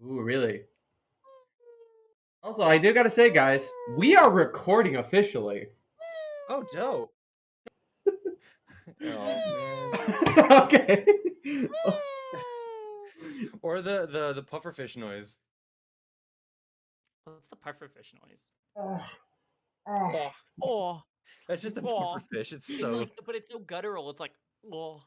Ooh, really? Also, I do gotta say, guys, we are recording officially. Oh, dope. Oh man. Okay. Or the pufferfish noise. What's the pufferfish noise? Oh, Oh, that's just a oh. pufferfish. It's It's so. like, but it's so guttural. It's like, oh,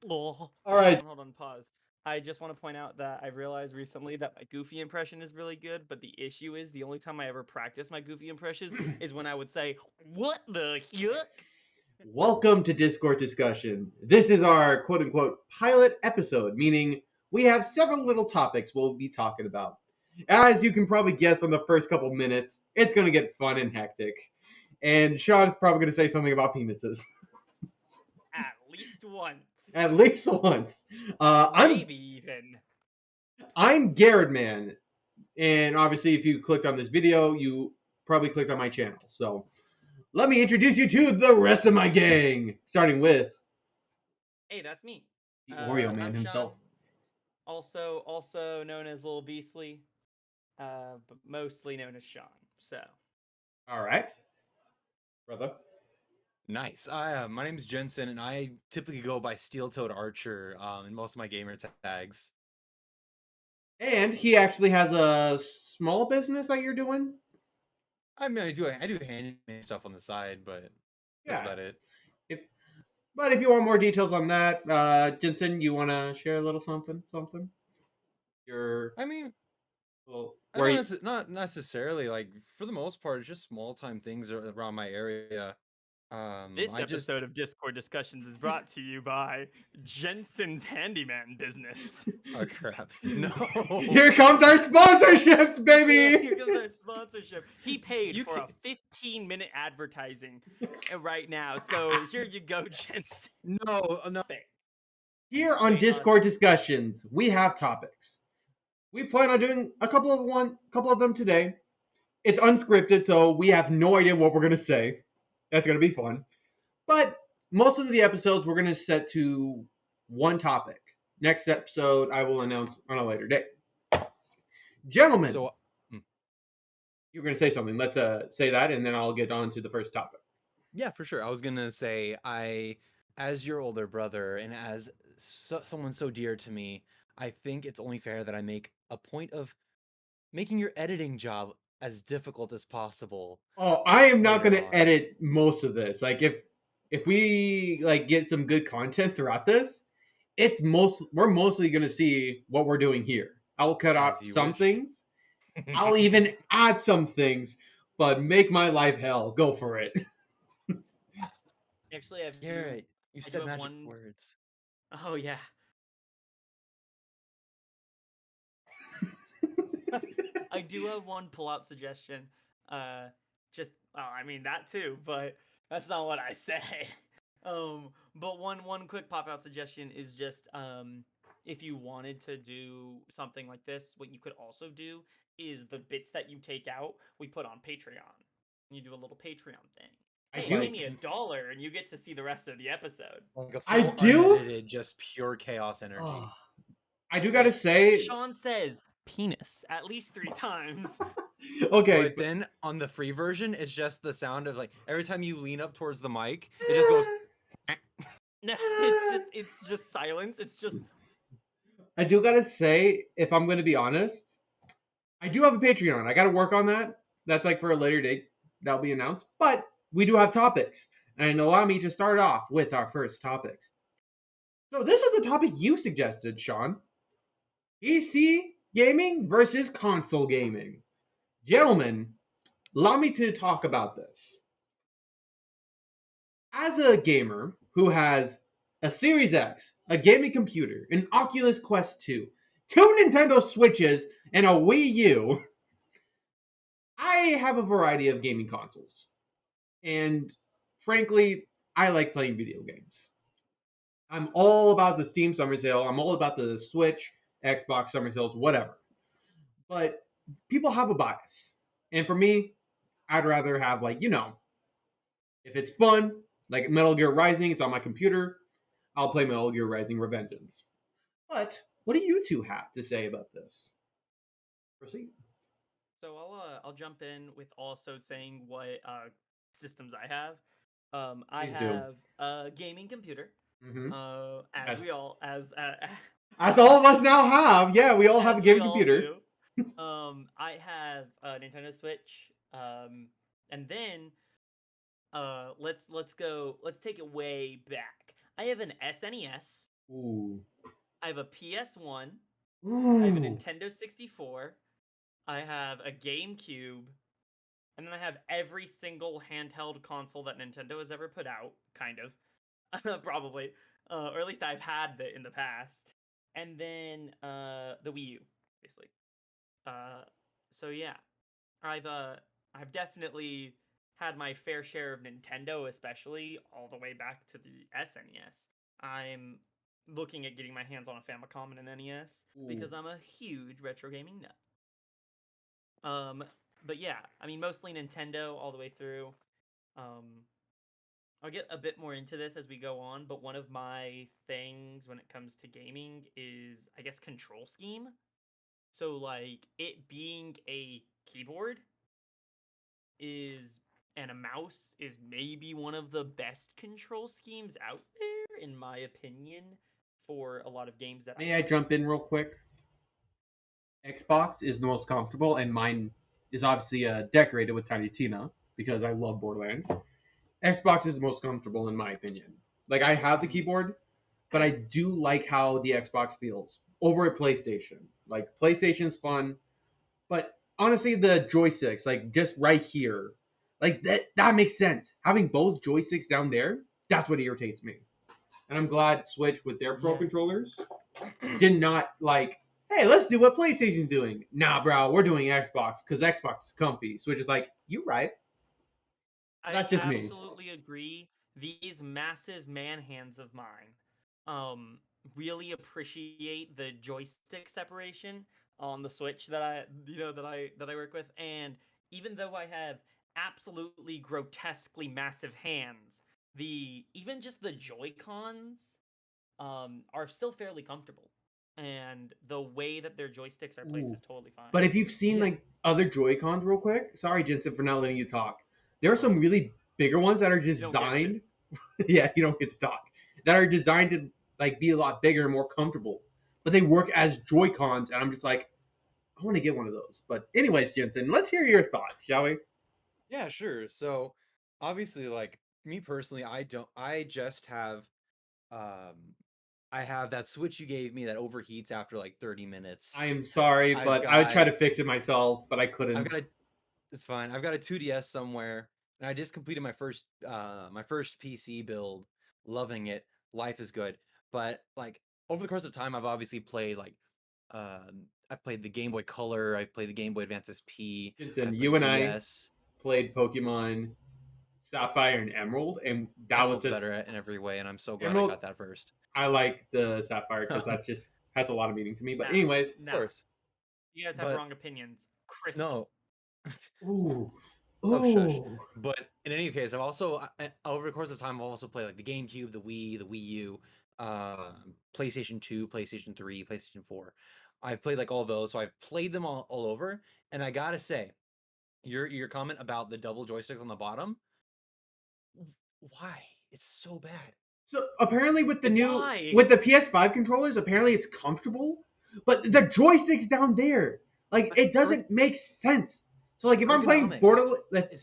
oh. All right. Hold on, pause. I just want to point out that I realized recently that my Goofy impression is really good, but the issue is the only time I ever practice my Goofy impressions is when I would say, "What the yuck?" Welcome to Discord discussion. This is our quote unquote pilot episode, meaning we have several little topics we'll be talking about. As you can probably guess from the first couple minutes, it's going to get fun and hectic. And Sean's probably going to say something about penises. At least once, At least once. maybe even. I'm GARRETTMAN. And obviously, if you clicked on this video, you probably clicked on my channel. So let me introduce you to the rest of my gang, starting with Hey, that's me. the Oreo Man I'm himself. Sean, also known as Little Beastly, but mostly known as Sean. So. All right, brother. Nice. My name's Jensen, and I typically go by Steel-Toed Archer in most of my gamer tags. And he actually has a small business that you're doing. I mean, I do handyman stuff on the side, but that's Yeah. about it. But if you want more details on that, Jensen, you want to share a little something? Your I mean, well, I where don't you, not necessarily like for the most part, it's just small time things around my area. This I just episode of Discord Discussions is brought to you by Jensen's Handyman Business. oh crap, no. Here comes our sponsorships, Yeah, baby. here comes our sponsorship. He paid You for a can't. 15-minute advertising right now. So here you go, Jensen. No. Here on Wait, Discord discussions, we have topics. We plan on doing a couple of them today. It's unscripted, so we have no idea what we're gonna say. That's gonna be fun. But most of the episodes we're gonna set to one topic. Next episode I will announce on a later date. Gentlemen, So you're gonna say something. Let's say that, and then I'll get on to the first topic. yeah, for sure. I was gonna say, as your older brother and as someone so dear to me, I think it's only fair that I make a point of making your editing job as difficult as possible Oh, I am not later gonna on. edit most of this. Like if we like get some good content throughout this, we're mostly gonna see what we're doing here. I will cut As out you some wish. things. I'll even add some things, but make my life hell. Go for it. actually, Garrett, you I do said have magic one. words. Oh yeah. I do have one pull-out suggestion. Just, well, I mean that too, but that's not what I say. But one quick pop-out suggestion is just if you wanted to do something like this, what you could also do is the bits that you take out, we put on Patreon. You do a little Patreon thing. I Hey, do. pay me $1 and you get to see the rest of the episode. Like a I full do. unedited, just pure chaos energy. Oh, I do gotta say. Sean says penis at least 3 times. Okay, But then on the free version, it's just the sound of like every time you lean up towards the mic, it just goes. No, it's just silence. It's just I do gotta say, if I'm gonna be honest, I do have a Patreon. I gotta work on that. That's like for a later date. That'll be announced. But we do have topics. And allow me to start off with our first topics. So this was a topic you suggested, Sean. PC gaming versus console gaming. Gentlemen, allow me to talk about this. As a gamer who has a Series X, a gaming computer, an Oculus Quest 2, two Nintendo Switches, and a Wii U, I have a variety of gaming consoles. And frankly, I like playing video games. I'm all about the Steam Summer Sale. I'm all about the Switch, Xbox Summer Sales, whatever. But people have a bias. And for me, I'd rather have, like, if it's fun, like Metal Gear Rising, it's on my computer, I'll play Metal Gear Rising Revengeance. But what do you two have to say about this? Proceed. So I'll jump in with also saying what systems I have. I Please do. have a gaming computer. Mm-hmm. As As, we all as all of us now have. Yeah, we all have a as we gaming all computer. do. I have a Nintendo Switch. And then let's take it way back. I have an SNES. Ooh. I have a PS1. I have a Ooh. Nintendo 64. I have a GameCube. And then I have every single handheld console that Nintendo has ever put out, kind of, probably, or at least I've had it in the past. And then the Wii U, basically. Uh, so yeah, I've definitely had my fair share of Nintendo, especially all the way back to the SNES. I'm looking at getting my hands on a Famicom and an NES Ooh. because I'm a huge retro gaming nut. Um, but yeah, I mean mostly Nintendo all the way through. Um, I'll get a bit more into this as we go on, but one of my things when it comes to gaming is, I guess, control scheme. So like it being a keyboard is and a mouse is maybe one of the best control schemes out there, in my opinion, for a lot of games that I May I play. jump in real quick? Xbox is the most comfortable, and mine is obviously decorated with Tiny Tina because I love Borderlands. Xbox is the most comfortable in my opinion. Like I have the Mhm. keyboard, but I do like how the Xbox feels over at PlayStation. Like PlayStation's fun, but honestly, the joysticks, like just right here, like that makes sense. Having both joysticks down there, that's what irritates me. And I'm glad Switch with their Pro Yeah. controllers did not like, hey, let's do what PlayStation's doing. Nah, bro, we're doing Xbox because Xbox is comfy. Switch is like, you right. I That's just me. absolutely agree. These massive man hands of mine um really appreciate the joystick separation on the Switch that I work with, and even though I have absolutely grotesquely massive hands, the even just the Joy-Cons are still fairly comfortable. And the way that their joysticks are placed Ooh. is totally fine. But if you've seen Yeah. like other Joy Cons, real quick, sorry, Jensen, for not letting you talk. There are Oh, some really bigger ones that are you don't get to. designed. Yeah, you don't get to talk. That are designed to like be a lot bigger and more comfortable, but they work as Joy Cons, and I'm just like, I want to get one of those. But anyways, Jensen, let's hear your thoughts, shall we? Yeah, sure. So obviously, like me personally, I just have um I have that switch you gave me that overheats after like 30 minutes. I am sorry, I've but I would try got to fix it myself, but I I've couldn't. got a it's fine. I've got a 2DS somewhere, and I just completed my first PC build. Loving it. Life is good. But like over the course of time, I've obviously played like I've played the Game Boy Color, I've played the Game Boy Advance SP, Jensen, I've you played and I DS. played Pokemon Sapphire and Emerald, and that was Emerald's just better in every way, and I'm so glad I Emerald. got that first. I like the Sapphire because Of that just has a lot of meaning to me. But Nah, anyways, nah. course. You guys have But wrong opinions. Crystal. no, ooh, oh shush. ooh, But in any case, I've also over the course of time, I've also played like the GameCube, the Wii, the Wii U, PlayStation 2, PlayStation 3, PlayStation 4. I've played like all those, so I've played them all over. And I gotta say, your comment about the double joysticks on the bottom, why? It's so bad. So apparently with the new Why? with the PS5 controllers, apparently it's comfortable, but the joysticks down there, like But it doesn't make sense. So like if I'm playing ergonomics is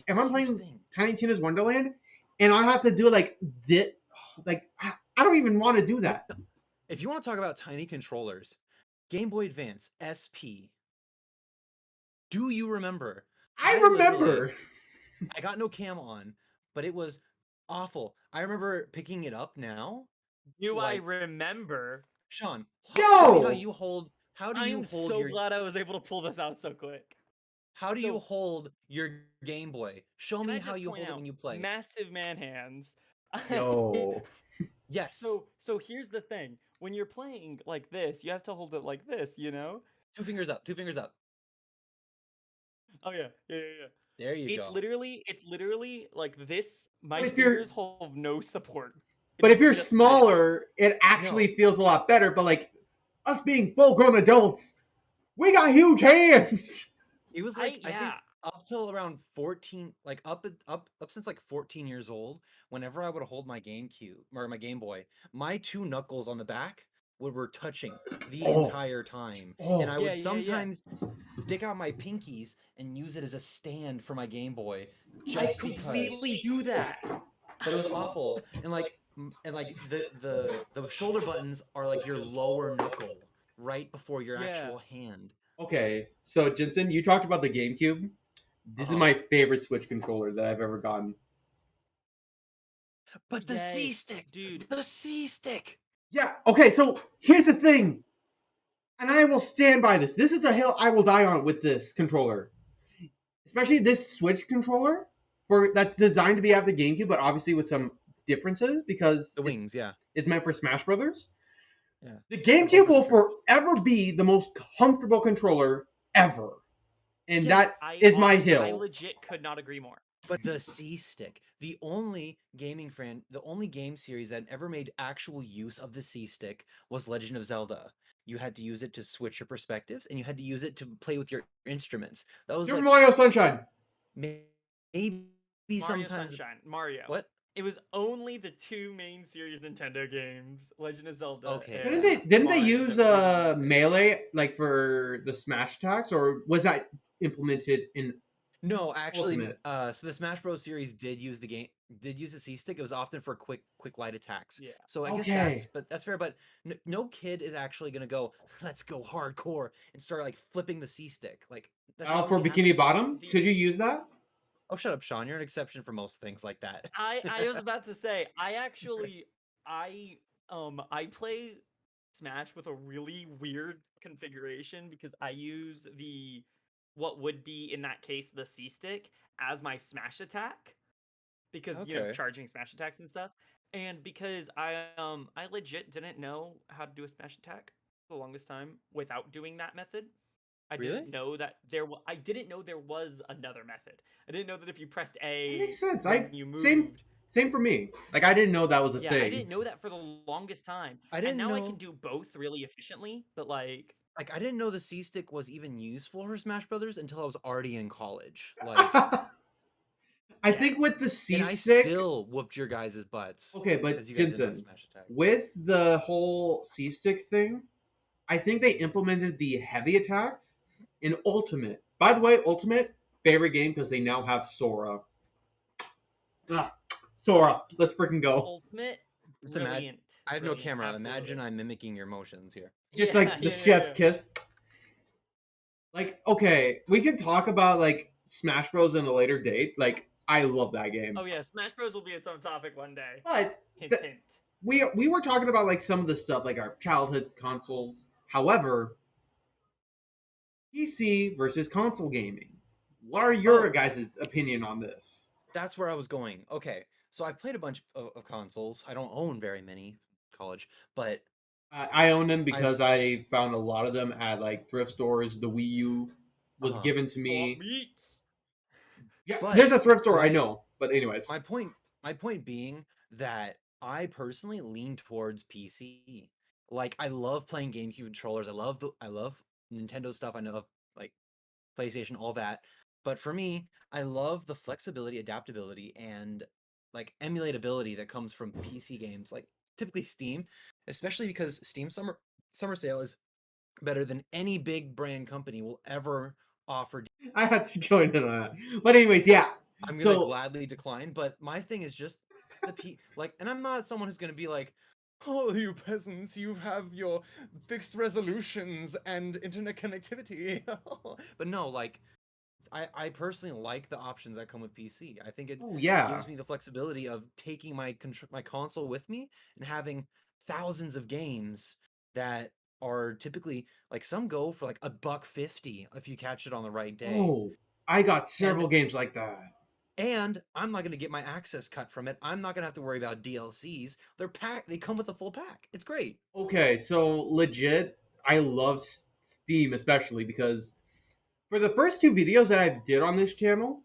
if a I'm huge playing thing. Tiny Tina's Wonderland, and I have to do like this, like I don't even want to do No, that. if you want to talk about tiny controllers, Game Boy Advance SP. Do you remember? I I literally remember. I got no cam on, but it was awful. I remember picking it up now. Do I Like, remember? Sean, show me Yo, how do I you am hold so your glad I was able to pull this out so quick. how do you So, hold your Game Boy? Show can me I how just you point hold it out when you play. massive man hands? yo. Yes. So here's the thing. When you're playing like this, you have to hold it like this, you know? Two fingers up, two fingers up. Oh yeah. There you go. It's literally like this. My But if you're fingers hold no support. but if It's you're just this. smaller, it No. actually feels a lot better. But like us being full grown adults, We got huge hands. It was like I think yeah. up till around 14, like up since like 14 years old, whenever I would hold my GameCube or my Game Boy, my two knuckles on the back were touching the Oh. entire time. And Oh. I Yeah, would yeah, yeah. sometimes stick out my pinkies and use it as a stand for my Game Boy I just because. completely do that. But it was awful. And like the shoulder buttons are like your lower knuckle right before your Yeah. actual hand. Okay, so Jensen, you talked about the GameCube. This is Uh-huh. my favorite Switch controller that I've ever gotten. But the Yes, C-stick, dude. the C-stick. Yeah, okay, so here's the thing. And I will stand by this. This is the hill I will die on with this controller. Especially this Switch controller for that's designed to be after GameCube, but obviously with some differences because The wings, yeah. it's meant for Smash Brothers. Yeah. The Some GameCube bumpers will are tricky. forever be the most comfortable controller ever. And Yes, that is my I hill. legit could not agree more. But the C-stick, the only game series that ever made actual use of the C-stick was Legend of Zelda. You had to use it to switch your perspectives, and you had to use it to play with your instruments. That was Super like Mario Sunshine. maybe Mario sometimes. Sunshine, Mario. What? It was only the two main series Nintendo games, Legend of Zelda. Okay, and Didn't they Mario, use that really used it. melee like for the smash attacks, or was that implemented in No, actually, Ultimate? so the Smash Bros. Series did use the C-stick. It was often for quick light attacks. Yeah. So I guess Okay. that's fair. But no kid is actually gonna go, let's go hardcore and start like flipping the C-stick. Like that's not For really Bikini happening. Bottom, could you use that? Oh, shut up, Sean. You're an exception for most things like that. I was about to say, I play Smash with a really weird configuration because I use what would be in that case the C stick as my smash attack because Okay. charging smash attacks and stuff. And because I legit didn't know how to do a smash attack for the longest time without doing that method. I Really? didn't know that I didn't know there was another method. I didn't know that if you pressed That A makes sense. when you Same moved. for me. Like I didn't know that was a Yeah, I thing. didn't know that for the longest time. I And didn't now I know. can do both really efficiently, but like Like I didn't know the C-stick was even useful for Smash Brothers until I was already in college. Like, I Yeah. think with the C and I stick. still whooped your guys' butts. Okay, but because you guys didn't know how to Jensen, smash attack. with the whole C stick thing, I think they implemented the heavy attacks in Ultimate. By the way, Ultimate favorite game because they now have Sora. Sora, let's freaking go. Ultimate, Just imagine. brilliant. I have no brilliant, camera. absolutely. Imagine I'm mimicking your motions here. Just Yeah, like the yeah, chef's yeah. kiss. Like, okay, we can talk about like Smash Bros in a later date. Like, I love that game. Oh yeah, Smash Bros will be its own topic one day. But Hint, th- hint. we were talking about like some of the stuff like our childhood consoles. However, PC versus console gaming. What are your Oh. guys' opinion on this? That's where I was going. Okay, so I've played a bunch of consoles. I don't own very many, college, but I own them because I found a lot of them at like thrift stores. The Wii U was given to Swap me. meets. Yeah, But there's a thrift store, I my- know. But anyways, my point being that I personally lean towards PC. Like I love playing GameCube controllers. I love Nintendo stuff. I love like PlayStation, all that. But for me, I love the flexibility, adaptability, and like emulatability that comes from PC games, like typically Steam, especially because Steam summer sale is better than any big brand company will ever offer. I had to join in on that. But anyways, yeah. I'm gonna So gladly decline, but my thing is just and I'm not someone who's gonna be like, oh, you peasants, you have your fixed resolutions and internet connectivity. But no, like I personally like the options that come with PC. I think it oh yeah. gives me the flexibility of taking my console with me and having thousands of games that are typically like some go for like $1.50 if you catch it on the right day. Oh, I got several And- games like that. And I'm not going to get my access cut from it. I'm not going to have to worry about DLCs. They come with a full pack. It's great. Okay, so legit, I love Steam especially because for the first two videos that I did on this channel,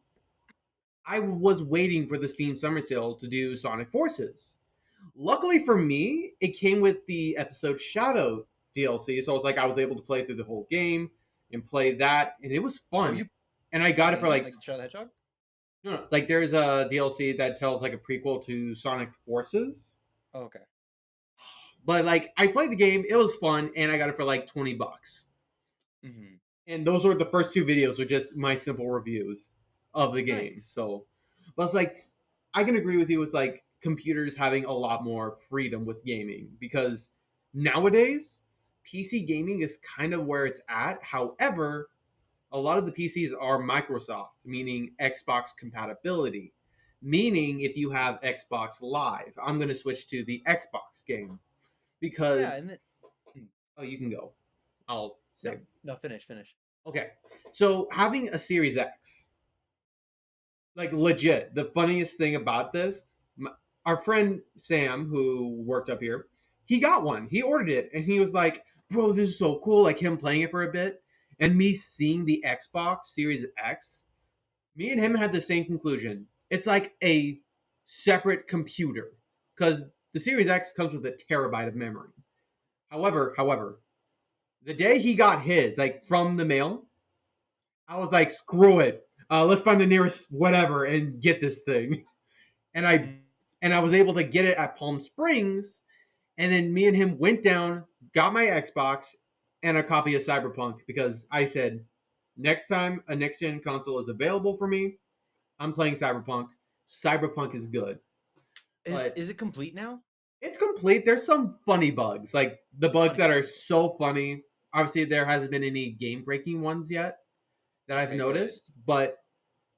I was waiting for the Steam Summer Sale to do Sonic Forces. Luckily for me, it came with the episode Shadow DLC, so I was able to play through the whole game. and play that, and it was fun. you And I got it for game, like like Shadow the Hedgehog? no, like there's a DLC that tells like a prequel to Sonic Forces. Oh, okay. But like I played the game, it was fun, and I got it for like $20. Mm-hmm. And those were the first two videos, were just my simple reviews of the game. Nice. So, but it's like I can agree with you with like computers having a lot more freedom with gaming because nowadays PC gaming is kind of where it's at. However, a lot of the PCs are Microsoft, meaning Xbox compatibility. Meaning, if you have Xbox Live, I'm going to switch to the Xbox game Yeah, because and then oh, you can go. I'll no, say no, finish. okay. So having a Series X, like legit, the funniest thing about this, our friend Sam, who worked up here, he got one. He ordered it, and he was like, "Bro, this is so cool!" Like him playing it for a bit, and me seeing the Xbox Series X. Me and him had the same conclusion. It's like a separate computer because the Series X comes with a terabyte of memory. However, the day he got his, like from the mail, I was like, screw it. Let's find the nearest whatever and get this thing. And I Mm. and I was able to get it at Palm Springs. And then me and him went down, got my Xbox and a copy of Cyberpunk because I said, next time a next gen console is available for me, I'm playing Cyberpunk. Cyberpunk is good, but Is it complete now? it's complete. There's some funny bugs, like the bugs Funny that are bugs. so funny. Obviously, there hasn't been any game breaking ones yet that I've Okay, good. noticed, but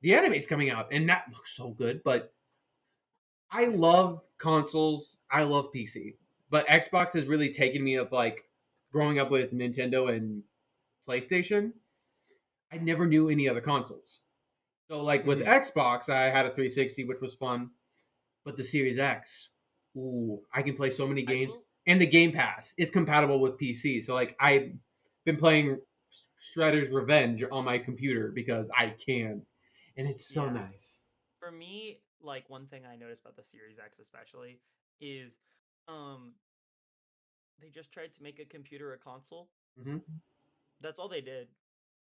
the anime's coming out and that looks so good. But I love consoles. I love PC, but Xbox has really taken me of like growing up with Nintendo and PlayStation. I never knew any other consoles. So like with Mm-hmm. Xbox, I had a 360, which was fun. But the Series X, ooh, I can play so many I games, will. and the Game Pass is compatible with PC. So like I've been playing Shredder's Revenge on my computer because I can, and it's so Yeah. nice. For me, like one thing I noticed about the Series X especially is um they just tried to make a computer a console. Hmm. That's all they did.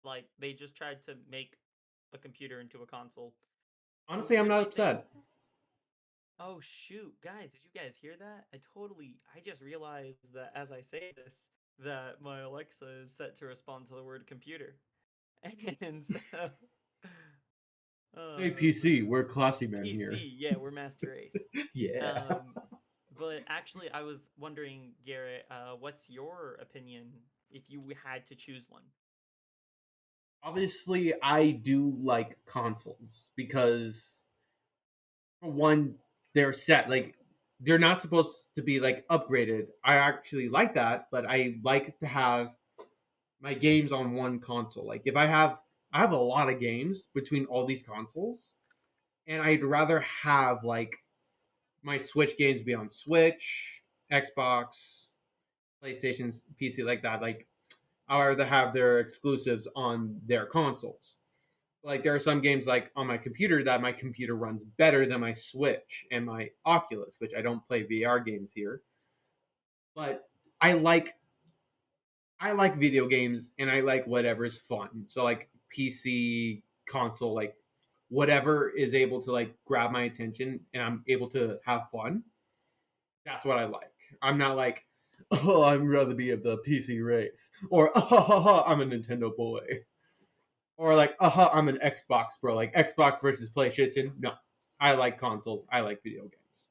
Like they just tried to make a computer into a console. But Honestly, I'm here's not my thing. upset. Oh shoot, guys, did you guys hear that? I just realized that as I say this that my Alexa is set to respond to the word computer. And so Hey oh PC, man. we're classy men here. PC, yeah, we're master race. Yeah. Um, but actually, I was wondering, Garrett, what's your opinion if you had to choose one? Obviously, I do like consoles because for one, they're set. Like they're not supposed to be like upgraded. I actually like that, but I like to have my games on one console. Like if I have a lot of games between all these consoles, and I'd rather have like my Switch games be on Switch, Xbox, PlayStation's PC like that. Like I'd rather have their exclusives on their consoles. Like there are some games like on my computer that my computer runs better than my Switch and my Oculus, which I don't play VR games here. But I like I like video games and I like whatever's fun. So like PC, console, like whatever is able to like grab my attention and I'm able to have fun. That's what I like. I'm not like, oh, I'd rather be of the PC race, or I'm a Nintendo boy, or like, I'm an Xbox bro, like Xbox versus PlayStation. No, I like consoles. I like video games.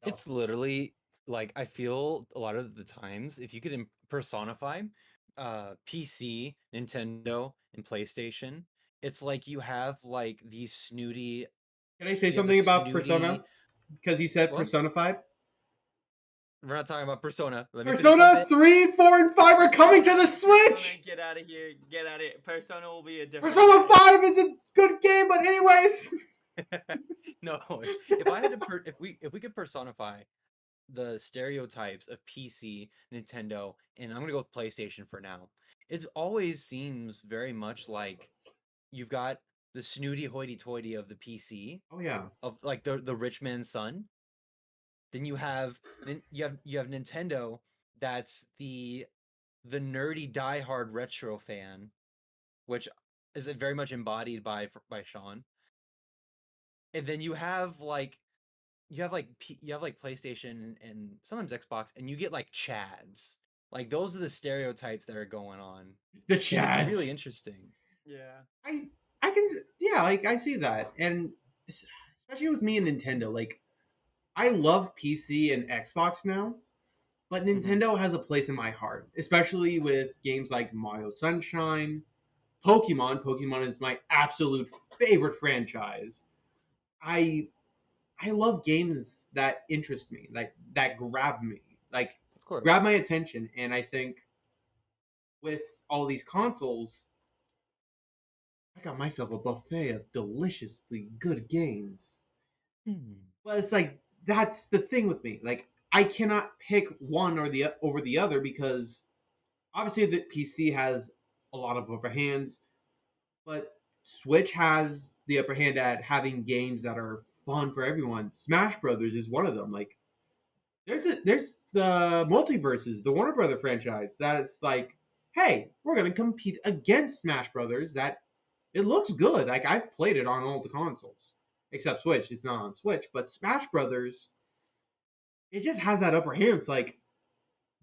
So, It's literally like I feel a lot of the times if you could personify PC, Nintendo, and PlayStation, it's like can I say you have the something about snooty Persona? Because you said what? personified. We're not talking about Persona. Let me finish my Persona bit. 3, 4, and 5 are coming to the Persona, Switch! get out of here, get out of here. Persona will be a different Persona day. 5 is a good game, but anyways. No, if I had to if we could personify the stereotypes of PC, Nintendo, and I'm gonna go with PlayStation for now. It always seems very much like you've got the snooty hoity-toity of the PC, Oh yeah. of like the rich man's son. Then you have Nintendo, that's the nerdy diehard retro fan, which is very much embodied by Sean. And then you have like PlayStation and sometimes Xbox, and you get like Chads. Like those are the stereotypes that are going on, The and it's really chads. interesting. Yeah. I can, yeah, like I see that, and especially with me and Nintendo, like I love PC and Xbox now, but Nintendo has a place in my heart, especially with games like Mario Sunshine, Pokemon. Pokemon is my absolute favorite franchise. I I love games that interest me, like that grab me, like Of course. grab my attention, and I think with all these consoles, I got myself a buffet of deliciously good games. But it's like that's the thing with me. Like I cannot pick one or the over the other because obviously the PC has a lot of upper hands, but Switch has the upper hand at having games that are fun for everyone. Smash Brothers is one of them. Like there's the multiverses, the Warner Brother franchise that's like, hey, we're gonna compete against Smash Brothers. That it looks good. Like I've played it on all the consoles except Switch. It's not on Switch, but Smash Brothers, it just has that upper hand. It's like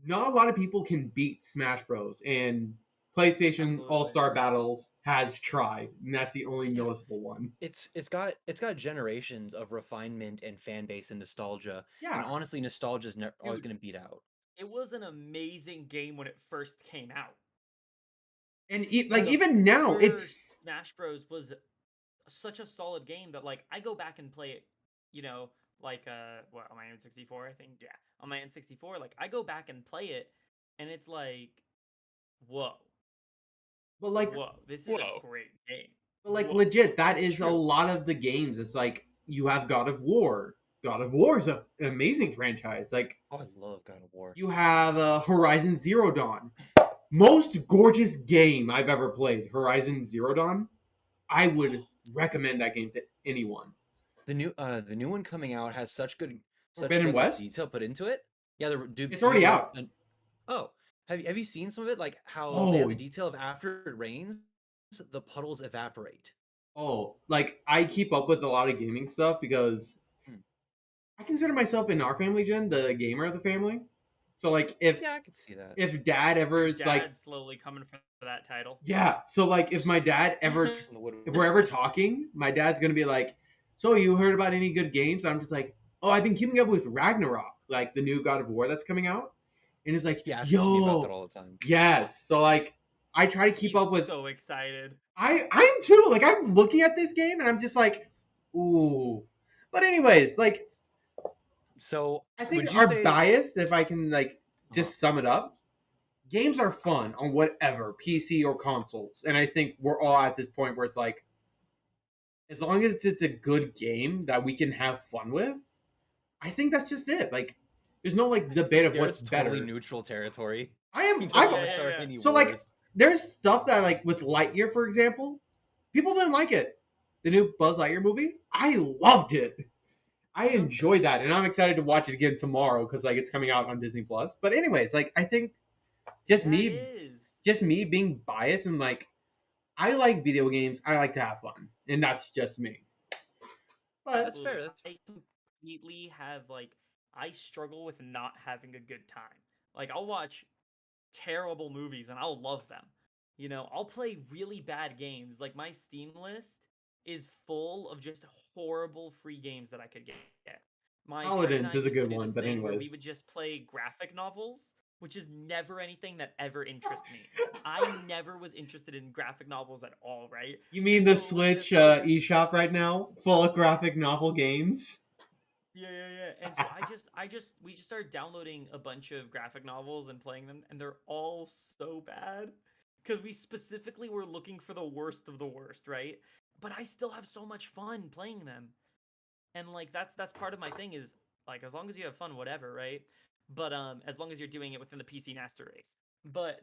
not a lot of people can beat Smash Bros. And PlayStation All Absolutely. Star Battles has tried, and that's the only Yeah. noticeable one. It's got generations of refinement and fan base and nostalgia, and Yeah, honestly, nostalgia's always Dude, going to beat out. it was an amazing game when it first came out. and like Yeah, The even now, first it's Smash Bros was such a solid game that like I go back and play it, you know, like what on my N64, I think, yeah, on my N64, like I go back and play it, and it's like, whoa, but like whoa, this is a great game. but like Whoa. legit, that it's is a true. lot of the games. It's like you have God of War. God of War is an amazing franchise. Like Oh, I love God of War. you have Horizon Zero Dawn, most gorgeous game I've ever played. Horizon Zero Dawn. I would recommend that game to anyone. The new one coming out has such Forbidden good like West. detail put into it. Yeah, It's you get already out. oh, have you seen some of it? Like how they have Oh, the detail of after it rains, the puddles evaporate. oh, like I keep up with a lot of gaming stuff because Hmm. I consider myself in our family, Jen, the gamer of the family. So like Yeah, I could see that. if dad ever Your is like, dad's slowly coming for that title. yeah, so like if my dad ever On the wood. if we're ever talking, my dad's gonna be like, so you heard about any good games? I'm just like, oh, I've been keeping up with Ragnarok, like the new God of War that's coming out, and he's like, He asks me about that yo, all the time. yes. So like I try to keep He's up with. so excited. I am too. Like I'm looking at this game and I'm just like, ooh. But anyways, like So, I think would you our say? bias, if I can like Uh-huh. just sum it up, games are fun on whatever PC or consoles, and I think we're all at this point where it's like, as long as it's a good game that we can have fun with, I think that's just it. Like, there's no like debate of what's Garrett's totally better. neutral territory. I am. He I'm doesn't Yeah, want to yeah, start yeah. any so like. wars. There's stuff that like with Lightyear, for example, people didn't like it. The new Buzz Lightyear movie, I loved it. I Okay. enjoyed that, and I'm excited to watch it again tomorrow because like it's coming out on Disney Plus. But anyways, like I think just Yeah, it me, is. just me being biased and like I like video games. I like to have fun, and that's just me. But That's Absolutely. fair. That's I completely have like I struggle with not having a good time. Like I'll watch terrible movies and I'll love them. You know, I'll play really bad games. Like my Steam list is full of just horrible free games that I could get. My friend and Paladins I is a used to good do one. this But thing where we anyways, would just play graphic novels, which is never anything that ever interested me. I never was interested in graphic novels at all, right? you mean And the so it would Switch just like eShop right now, full of graphic novel games? yeah, yeah, yeah. And so we just started downloading a bunch of graphic novels and playing them, and they're all so bad because we specifically were looking for the worst of the worst, right? But I still have so much fun playing them, and like that's part of my thing is like as long as you have fun, whatever, right? But as long as you're doing it within the PC master race. But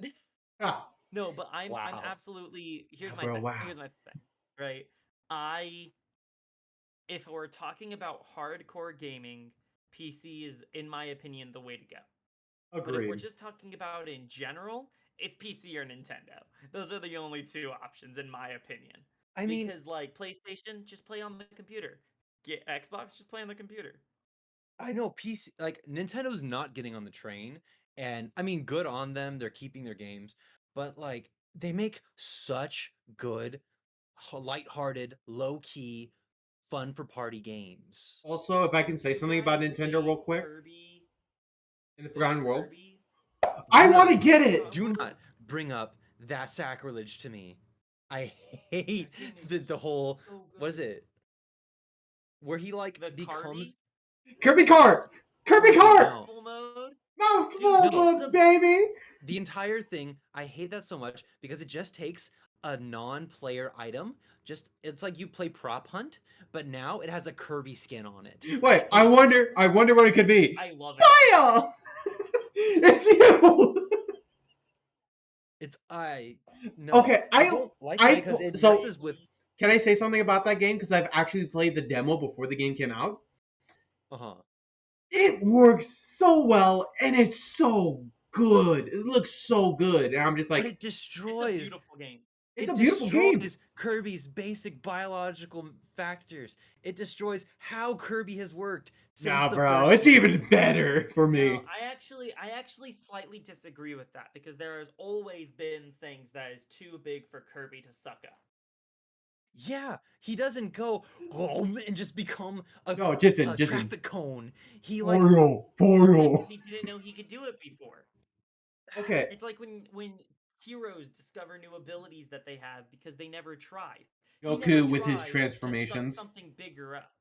Ah, no, but I'm wow. absolutely yeah, bro. Wow. here's my thing, right? I if we're talking about hardcore gaming, PC is, in my opinion, the way to go. But if we're Agreed. just talking about in general, it's PC or Nintendo. Those are the only two options in my opinion. I mean, Because like PlayStation, just play on the computer. Get Xbox, just play on the computer. I know PC like Nintendo's not getting on the train, and I mean, good on them. They're keeping their games, but like they make such good, lighthearted, low key, fun for party games. Also, if I can say You something about guys Nintendo real played quick, Kirby, in the the new Forgotten World, Kirby? I Do want not, to get It it. do was not bring up that sacrilege to me. I hate that game the is the whole so what is good. it where he like The becomes Kirby, Kirby Cart, Kirby Kirby. Cart, No, mouthful mode, dude, mouthful, it's no, of the baby. the entire thing, I hate that so much because it just takes a non-player item. Just it's like you play prop hunt, but now it has a Kirby skin on it. I Wait, hate it. I wonder what it could be. I love it. Fire! It's you. It's I no, Okay, I don't like it because it so messes with can I say something about that game? Because I've actually played the demo before the game came out. uh-huh. It works so well, and it's so good. It looks so good, and I'm just But like, it It's a destroys beautiful game. it's it a beautiful game. destroys Kirby's basic biological factors. It destroys how Kirby has worked since Nah, the bro, first it's game. even better for No, me. I actually slightly disagree with that because there has always been things that is too big for Kirby to suck up. Yeah, he doesn't go and just become No, Jissen, a Jissen. traffic cone. He like Boyo, Because Boyo. he didn't know he could do it before. Okay, It's like when heroes discover new abilities that they have because they never tried. He never Goku with his tried to suck transformations. something bigger up.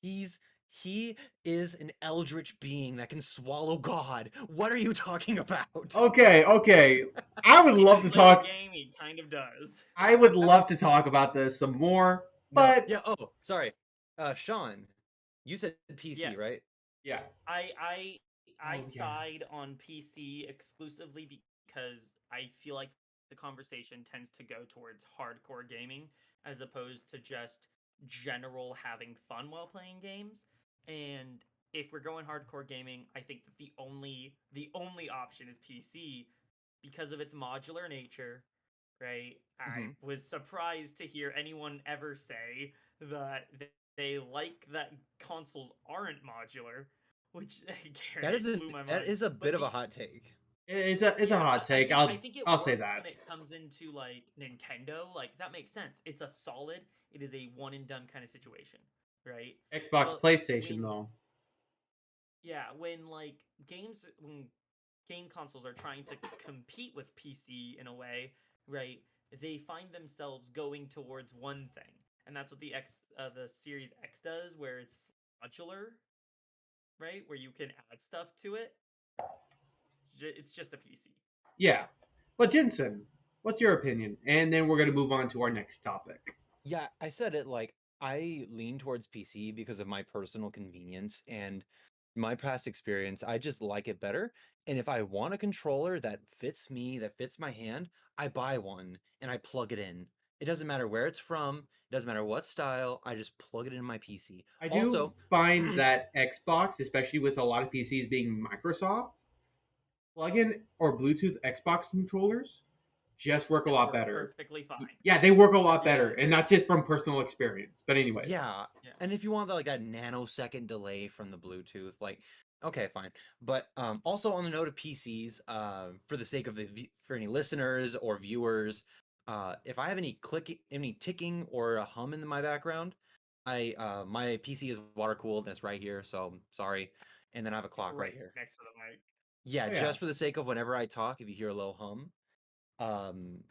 he's he is an eldritch being that can swallow God. What are you talking about? Okay, okay. I would If love you to play the talk. game, he kind of does. I would love to talk about this some more, No. but Yeah, oh, sorry. Sean, you said PC, Yes. right? yeah. I I I Oh yeah. side on PC exclusively because I feel like the conversation tends to go towards hardcore gaming as opposed to just general having fun while playing games. And if we're going hardcore gaming, I think that the only option is PC because of its modular nature, right? I Mhm. was surprised to hear anyone ever say that they like that consoles aren't modular, which Garrett blew my That mind. is a But bit of a hot take. It's a yeah, hot I take. think I think it I'll say works that. when it comes into like Nintendo. Like that makes sense. It's a solid. It is a one and done kind of situation, right? Xbox, But PlayStation when though. yeah, when game consoles are trying to compete with PC in a way, right? They find themselves going towards one thing, and that's what the Series X does, where it's modular, right? Where you can add stuff to it. It's just a PC. Yeah. But Jensen, what's your opinion? And then we're gonna move on to our next topic. Yeah, I said it like I lean towards PC because of my personal convenience and my past experience. I just like it better. And if I want a controller that fits me, that fits my hand, I buy one and I plug it in. It doesn't matter where it's from, it doesn't matter what style, I just plug it in my PC. I do Also, find that Xbox, especially with a lot of PCs being Microsoft, plug-in or Bluetooth Xbox controllers just work a Just lot work better. perfectly fine. Yeah, they work a lot better, Yeah, and that's just from personal experience. But anyways, yeah, yeah. and if you want like that nanosecond delay from the Bluetooth, like okay, fine. But also on the note of PCs, for the sake of for any listeners or viewers, if I have any ticking or a hum in my background, I my PC is water cooled and it's right here, so sorry. And then I have a clock right Right here. next to the mic. Yeah, oh yeah, just for the sake of whenever I talk, if you hear a low hum, um,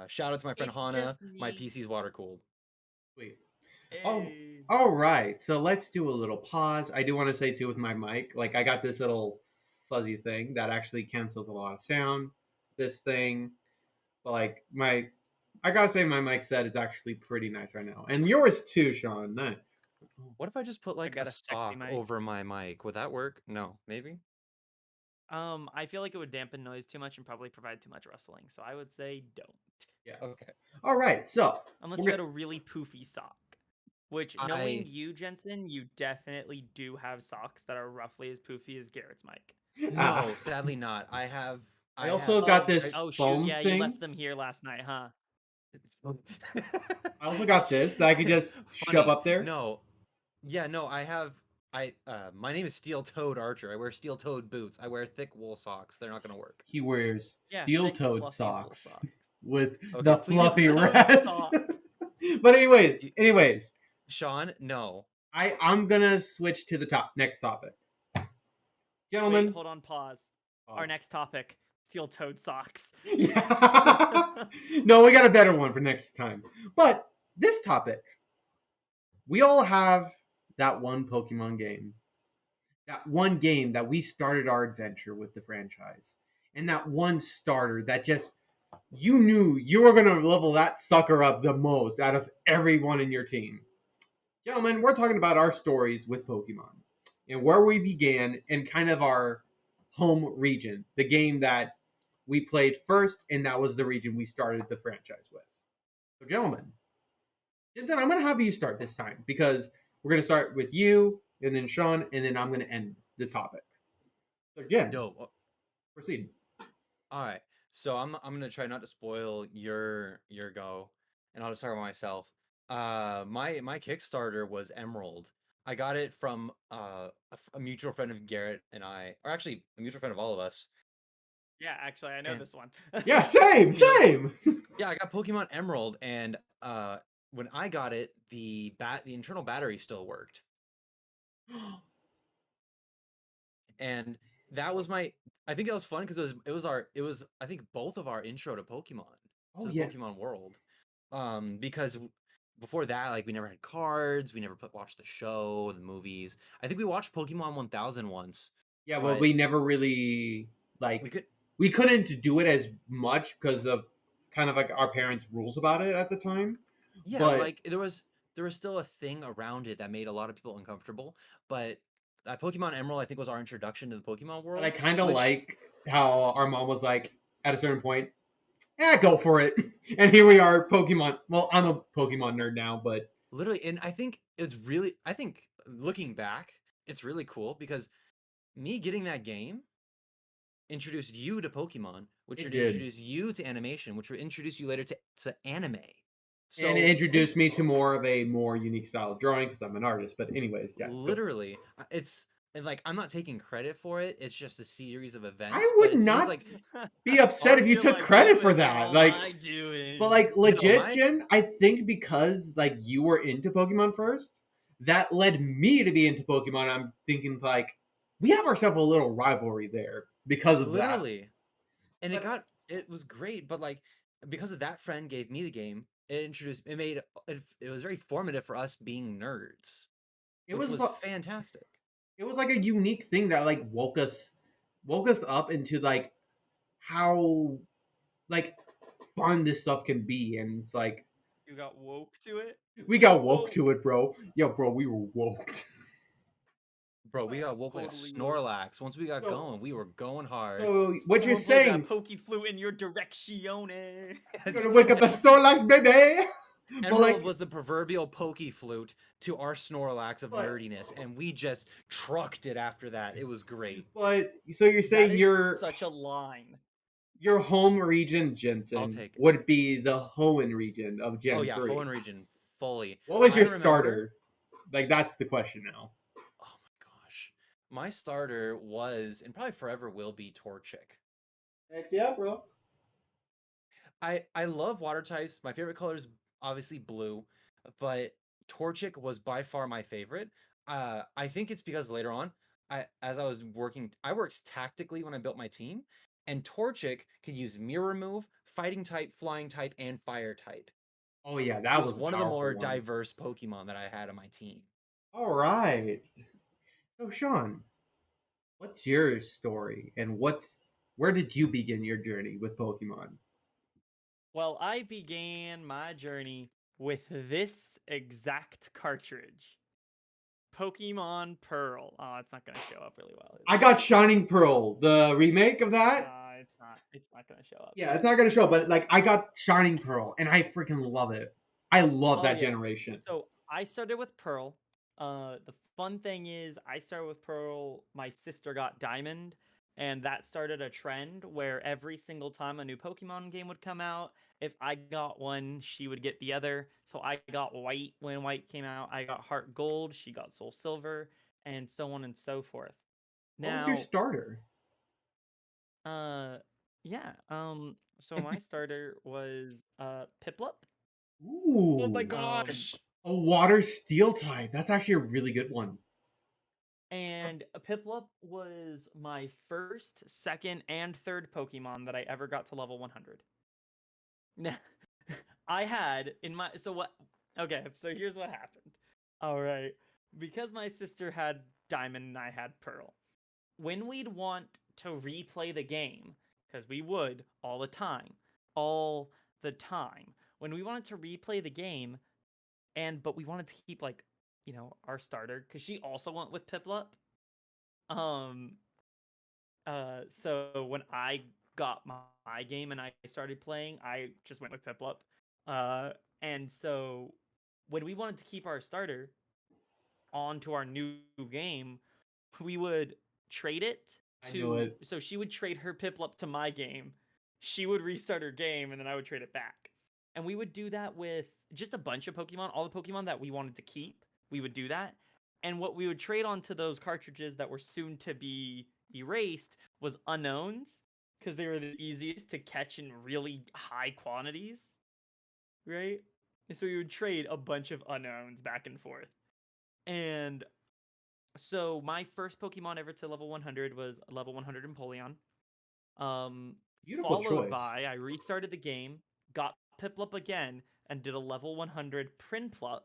shout out to my friend It's Hana. just My me. PC's water cooled. sweet. Oh, Hey. all right. So let's do a little pause. I do want to say too with my mic, like I got this little fuzzy thing that actually cancels a lot of sound. This thing, but like I gotta say my mic set is actually pretty nice right now, and yours too, Sean. What if I just put I like a got a sexy sock mic. over my mic? Would that work? No, maybe. I feel like it would dampen noise too much and probably provide too much rustling. So I would say don't. Yeah. Okay. All right. So Unless we're you gonna. had a really poofy sock. Which, knowing I you, Jensen, you definitely do have socks that are roughly as poofy as Garrett's mic. Ah, no, sadly not. I also got this Oh shoot, foam yeah, you thing. left them here last night, huh? I also got this that I could just shove Funny. up there. No. Yeah, no, my name is Steel Toed Archer. I wear steel toed boots. I wear thick wool socks. They're not gonna work. He wears Yeah, thick, steel-toed fluffy wool socks socks. with Okay, the please fluffy Steel-toed rest. socks. But anyways, Do you- anyways, Sean, no. I'm gonna switch to the next topic, Wait, gentlemen. hold on, pause. Our Pause. next topic, steel-toed socks. Yeah. No, we got a better one for next time. But this topic, we all have that one Pokemon game. That one game that we started our adventure with the franchise. And that one starter that just you knew you were gonna level that sucker up the most out of everyone in your team. Gentlemen, we're talking about our stories with Pokemon and where we began and kind of our home region, the game that we played first, and that was the region we started the franchise with. So, gentlemen, Jensen, I'm going to have you start this time because we're going to start with you, and then Sean, and then I'm going to end the topic. So, Jen, No. proceed. All right. So I'm gonna try not to spoil your go, and I'll just talk about myself. My Kickstarter was Emerald. I got it from a mutual friend of Garrett and I, or actually a mutual friend of all of us. Yeah, actually, I know And this one. Yeah, same, he knows. same. Yeah, I got Pokemon Emerald, and when I got it, the internal battery still worked, and that was my. I think that was fun because it was I think both of our intro to Pokemon, Oh, to the yeah. Pokemon world. Because before that, like we never had cards, we never watched the show, the movies. I think we watched Pokemon 1000 once, Yeah, well, but we never really, we like, could. we couldn't do it as much because of kind of like our parents' rules about it at the time. Yeah, But like there was still a thing around it that made a lot of people uncomfortable. But Pokemon Emerald, I think, was our introduction to the Pokemon But I world, kind of which like how our mom was like, at a certain point, yeah, go for it. And here we are, Pokemon. Well, I'm a Pokemon nerd now, but literally, and I think it's really, I think looking back, it's really cool because me getting that game introduced you to Pokemon, which it would did. introduce you to animation, which would introduce you later to anime. And it So introduced me to more of a more unique style of drawing because I'm an artist. But anyways, yeah, go. literally, it's and like I'm not taking credit for it. It's just a series of I events, but would it seems not like be upset if you You're took like, it credit for was that. all Like, my but doing. like no, legit, my Jen, I think because like you were into Pokemon first, that led me to be into Pokemon. I'm thinking like we have ourselves a little rivalry there because of that. literally, and But it was great, but like because of that friend gave me the game, it made it was very formative for us being nerds, it which was was fantastic. it was like a unique thing that like woke us up into like how like fun this stuff can be, and it's like You got woke to it? we got woke Woke. to it, bro. Yo, bro, we were woked. Bro, we got woke like a Totally woke. Snorlax. Once we got So, going, we were going hard. so what you're Someone play that saying? pokey flute in your direction. You're gonna wake up the Snorlax, baby. But Emerald like, was the proverbial pokey flute to our Snorlax of but nerdiness, and we just trucked it after that. It was great. but so you're That saying is such a line. your home region, I'll Jensen, take it. would be the Hoenn region of Oh Gen yeah, 3. Hoenn region fully. What was I your remember. starter? Like that's the question now. Oh my gosh, my starter was and probably forever will be Torchic. Heck yeah, bro. I love water types. My favorite color is obviously blue, but Torchic was by far my favorite. I think it's because later on, as I was working, I worked tactically when I built my team, and Torchic could use mirror move, fighting type, flying type, and fire type. Oh yeah, He that was was a one of the powerful more one. diverse Pokemon that I had on my team. All right. So Sean, what's your story and where did you begin your journey with Pokemon? Well, I began my journey with this exact cartridge. Pokemon Pearl. Oh, it's not gonna show up really well, is I it? got Shining Pearl, the remake of that. It's not. It's not gonna show up. Yeah, it's not gonna show, but like I got Shining Pearl, and I freaking love it. I love Oh that yeah. generation. So I started with Pearl. The fun thing is, I started with Pearl. My sister got Diamond, And that started a trend where every single time a new Pokemon game would come out, if I got one, she would get the other. So I got White when White came out, I got Heart Gold, she got Soul Silver, and so on and so forth. What was your Now, starter? uh, yeah, so my starter was Piplup. Oh my Ooh, gosh. a water steel type. That's actually a really good one. And Piplup was my first, second, and third Pokemon that I ever got to level 100. Now, I had in my so what okay, so here's what happened. All right. Because my sister had Diamond and I had Pearl. When we'd want to replay the game, because we would all the time, all the time. When we wanted to replay the game, but we wanted to keep like, our starter, because she also went with Piplup. Um, so when I got my game and I started playing, I just went with Piplup. And so when we wanted to keep our starter onto our new game, we would trade it I knew it. so she would trade her Piplup to my game. She would restart her game and then I would trade it back. And we would do that with just a bunch of Pokemon, all the Pokemon that we wanted to keep. We would do that. And what we would trade onto those cartridges that were soon to be erased was unknowns because they were the easiest to catch in really high quantities, right? And so we would trade a bunch of unknowns back and forth. And so my first Pokemon ever to level 100 was level 100 Empoleon. Beautiful Followed choice. by I restarted the game, got Piplup again, and did a level 100 Prinplup.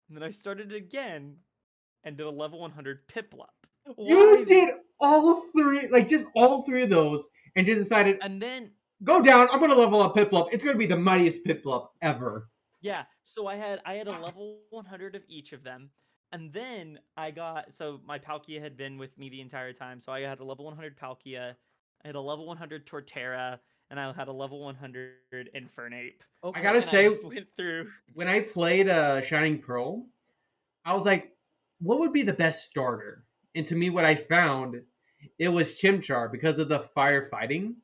And then I started it again and did a level 100 Piplup. You Why? did all three, like just all three of those, and just decided, And then go down. I'm gonna level up Piplup. It's gonna be the mightiest Piplup ever. yeah, so I had a level 100 of each of them. And then my Palkia had been with me the entire time. So I had a level 100 Palkia, I had a level 100 Torterra, and I had a level 100 Infernape. I Okay. gotta And I say, just went through. when I played Shining Pearl, I was like, what would be the best starter? And to me, what I found, it was Chimchar because of the firefighting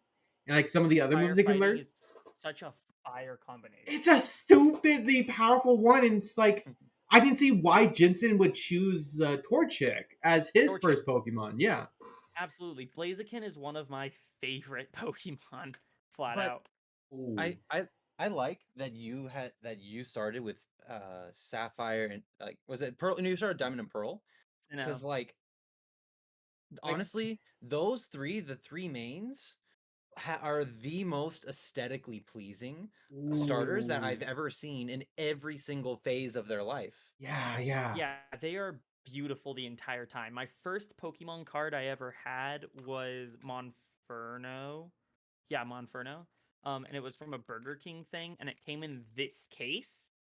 and like some of the other moves it can Firefighting learn. is such a fire combination. It's a stupidly powerful one, and it's like I can see why Jensen would choose Torchic as his Torchic. first Pokemon. Yeah, Absolutely. Blaziken is one of my favorite Pokemon, flat But out. ooh, I like that you started with Sapphire and like was it Pearl? No, you started Diamond and Pearl because like like honestly, those three, the three mains, are the most aesthetically pleasing starters that ooh, I've ever seen in every single phase of their life. yeah, yeah. Yeah, they are beautiful the entire time. My first Pokemon card I ever had was Monferno. Yeah, Monferno. And it was from a Burger King thing, and it came in this case.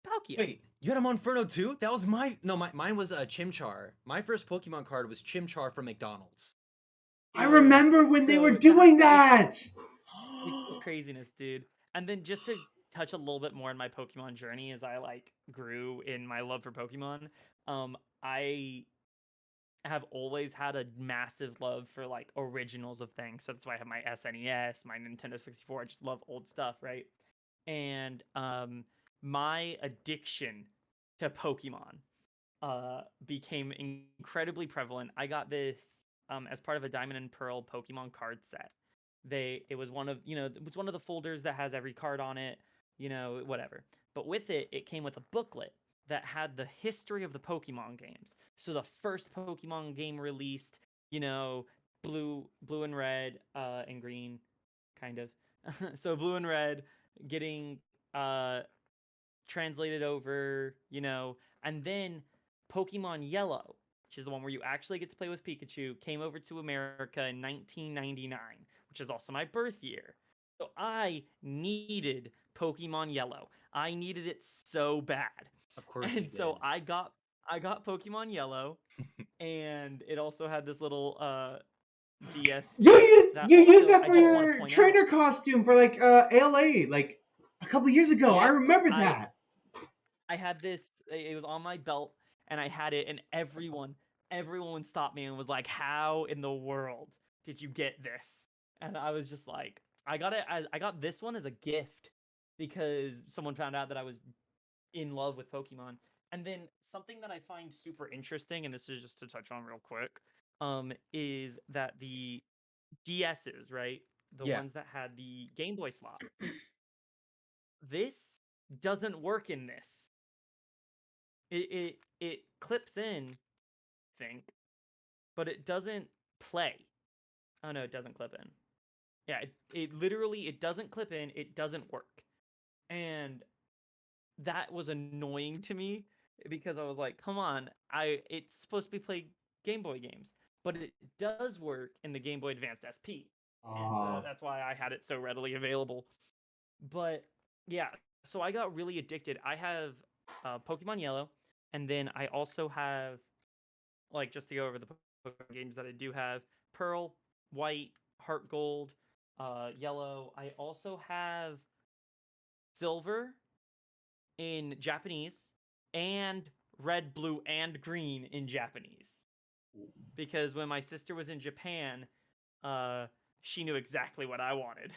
Palkia. Wait, you had a Monferno too? That was mine was a Chimchar. My first Pokemon card was Chimchar from McDonald's. I Dude. remember when they were So doing it's that. just craziness, dude. And then just to touch a little bit more in my Pokemon journey as I like grew in my love for Pokemon, I have always had a massive love for like originals of things. So that's why I have my SNES, my Nintendo 64. I just love old stuff, right? And my addiction to Pokemon became incredibly prevalent. I got this as part of a Diamond and Pearl Pokemon card set. It was one of it was one of the folders that has every card on it, whatever. But with it, it came with a booklet that had the history of the Pokemon games. So the first Pokemon game released, blue and red, and green, kind of. So blue and red getting translated over, and then Pokemon Yellow, which is the one where you actually get to play with Pikachu, came over to America in 1999, which is also my birth year. So I needed Pokemon Yellow. I needed it so bad. Of course you And did. so I got Pokemon Yellow, and it also had this little DS You case used that you used also that I for just want to your point out. trainer costume for like LA like a couple years ago. I Yeah, remember I that. I had this. It was on my belt, and I had it, and everyone everyone stopped me and was like, "How in the world did you get this?" And I was just like, I got this one as a gift because someone found out that I was in love with Pokemon. And then something that I find super interesting, and this is just to touch on real quick, is that the DSs, right? The Yeah. ones that had the Game Boy slot. This doesn't work in this. It clips in, I think, but it doesn't play. Oh no, it doesn't clip in. Yeah, it literally it doesn't clip in, it doesn't work. And that was annoying to me because I was like, come on, it's supposed to be play Game Boy games, but it does work in the Game Boy Advanced SP. And so that's why I had it so readily available. But yeah, so I got really addicted. I have Pokemon Yellow, and then I also have, like, just to go over the Pokemon games that I do have, Pearl, White, Heart Gold, Yellow. I also have Silver in Japanese and Red, Blue, and Green in Japanese. Because when my sister was in Japan, she knew exactly what I wanted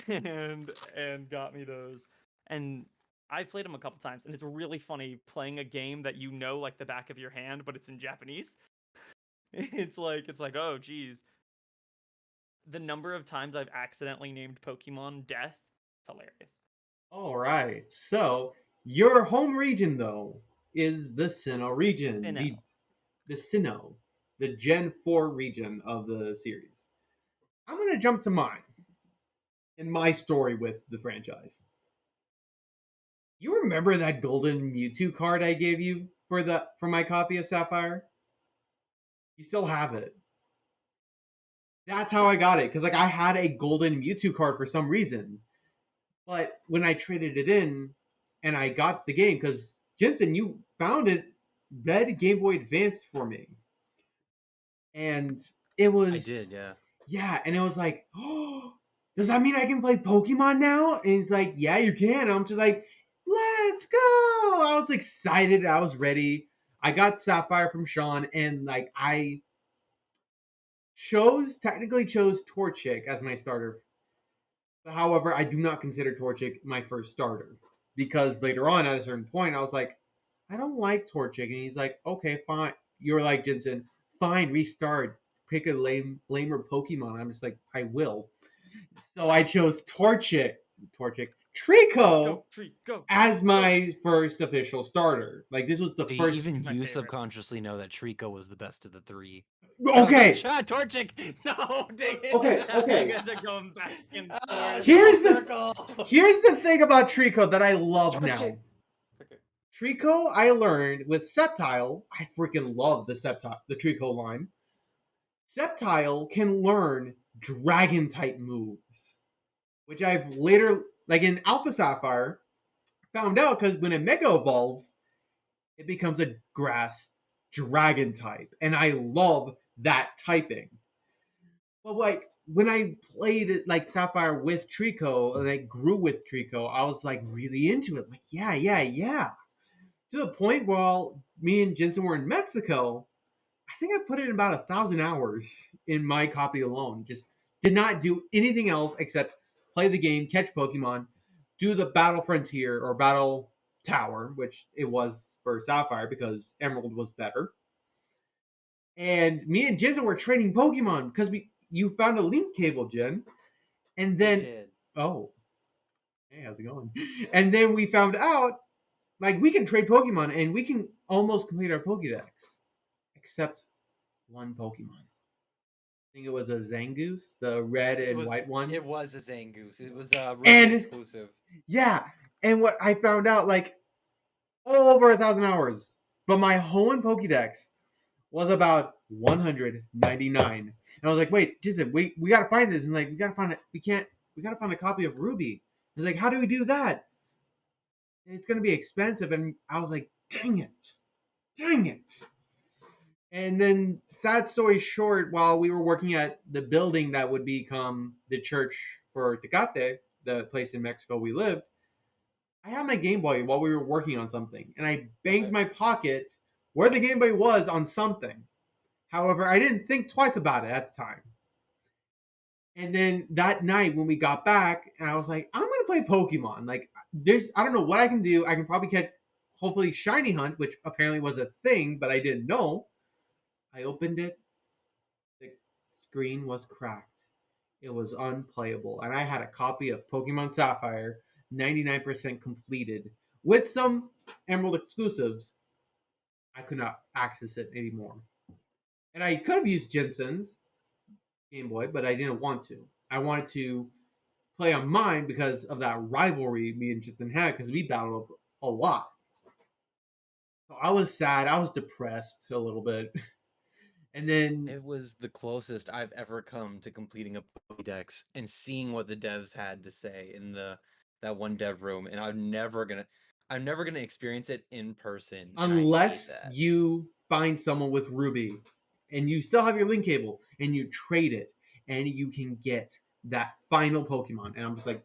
and got me those. And I've played them a couple times, and it's really funny playing a game that you know like the back of your hand, but it's in Japanese. It's like, oh geez. The number of times I've accidentally named Pokemon Death, it's hilarious. All right. So your home region, though, is the Sinnoh region, Sinnoh. the Sinnoh, the Gen 4 region of the series. I'm gonna jump to mine in my story with the franchise. You remember that golden Mewtwo card I gave you for my copy of Sapphire? You still have it. That's how I got it, because like I had a golden Mewtwo card for some reason. But when I traded it in and I got the game, because Jensen, you found it, Red Game Boy Advance for me. And it was. I did, yeah. Yeah, and it was like, oh, does that mean I can play Pokemon now? And he's like, yeah, you can. I'm just like, let's go. I was excited. I was ready. I got Sapphire from Sean, and like I technically chose Torchic as my starter. However, I do not consider Torchic my first starter because later on, at a certain point, I was like, I don't like Torchic, and he's like, okay, fine. You're like Jensen, fine, restart, pick a lamer Pokemon. I'm just like, I will. So I chose Trico Trico, as Trico. my first official starter. Like this was the See, first. even my you favorite. subconsciously know that Trico was the best of the three. Okay, Torchic! No, dang it! okay. You guys are going back and Ah, forth. Here's the circle! here's the thing about Trico that I love now. Torchic. Trico, I learned with Sceptile. I freaking love the Trico line. Sceptile can learn dragon type moves, which I've later, like in Alpha Sapphire, found out because when it Mega evolves, it becomes a grass dragon type, and I love that typing. But like when I played it like Sapphire with Trico and I grew with Trico, I was like really into it. Like, yeah. To the point while me and Jensen were in Mexico, I think I put in about 1,000 hours in my copy alone. Just did not do anything else except play the game, catch Pokemon, do the Battle Frontier or Battle Tower, which it was for Sapphire because Emerald was better. And me and Jensen were trading Pokemon because you found a link cable, Jen. And I then did. oh, hey, how's it going? And then we found out like we can trade Pokemon and we can almost complete our Pokédex, except one Pokemon. I think it was a Zangoose, the red and white one. It was a Zangoose. It was Ruby And exclusive. yeah, and what I found out, like all over 1,000 hours, but my Hoenn Pokédex was about 199. And I was like, wait, Jason, we gotta find this. And like, we gotta find it. We gotta find a copy of Ruby. I was like, how do we do that? It's gonna be expensive. And I was like, dang it. And then, sad story short, while we were working at the building that would become the church for Tecate, the place in Mexico we lived, I had my Game Boy while we were working on something, and I banged Okay. my pocket where the Game Boy was on something. However, I didn't think twice about it at the time. And then that night when we got back, I was like, I'm gonna play Pokemon. Like, I don't know what I can do. I can probably catch, hopefully, Shiny Hunt, which apparently was a thing, but I didn't know. I opened it. The screen was cracked. It was unplayable, and I had a copy of Pokemon Sapphire, 99% completed, with some Emerald exclusives. I could not access it anymore, and I could have used Jensen's Game Boy, but I didn't want to. I wanted to play on mine because of that rivalry me and Jensen had because we battled a lot. So I was sad. I was depressed a little bit. And then It was the closest I've ever come to completing a Pokédex and seeing what the devs had to say in that one dev room, and I'm never gonna experience it in person, and I hate unless that. you find someone with Ruby and you still have your link cable and you trade it and you can get that final Pokemon. And I'm just like,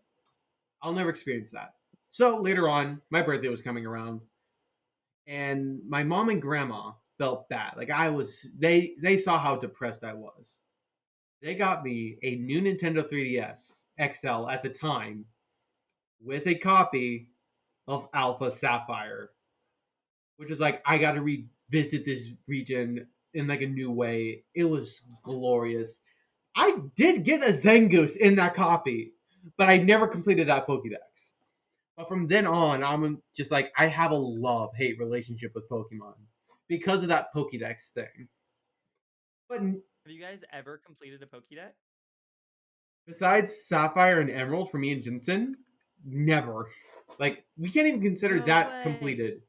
I'll never experience that. So later on, my birthday was coming around and my mom and grandma felt bad. Like they saw how depressed I was. They got me a new Nintendo 3DS XL at the time with a copy of Alpha Sapphire, which is like I got to revisit this region in like a new way. It was glorious. I did get a Zangoose in that copy, but I never completed that Pokédex. But from then on, I'm just like I have a love hate relationship with Pokemon because of that Pokédex thing. But Have you guys ever completed a Pokédex? besides Sapphire and Emerald for me and Jensen, never. Like we can't even consider No that way. completed.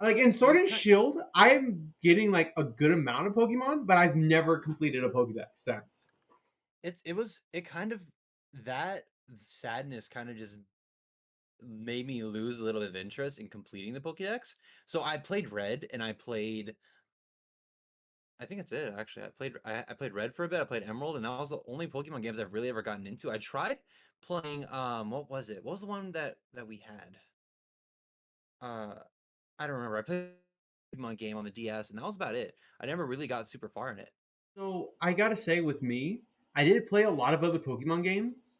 Like in It Sword was and kind. Shield, I'm getting like a good amount of Pokemon, but I've never completed a Pokédex since. It kind of that sadness kind of just made me lose a little bit of interest in completing the Pokédex. So I played Red and I think that's it actually. I played Red for a bit, I played Emerald, and that was the only Pokemon games I've really ever gotten into. I tried playing what was it? What was the one that we had? Uh I don't remember. I played a Pokemon game on the DS and that was about it. I never really got super far in it. So I gotta say, with me, I did play a lot of other Pokemon games.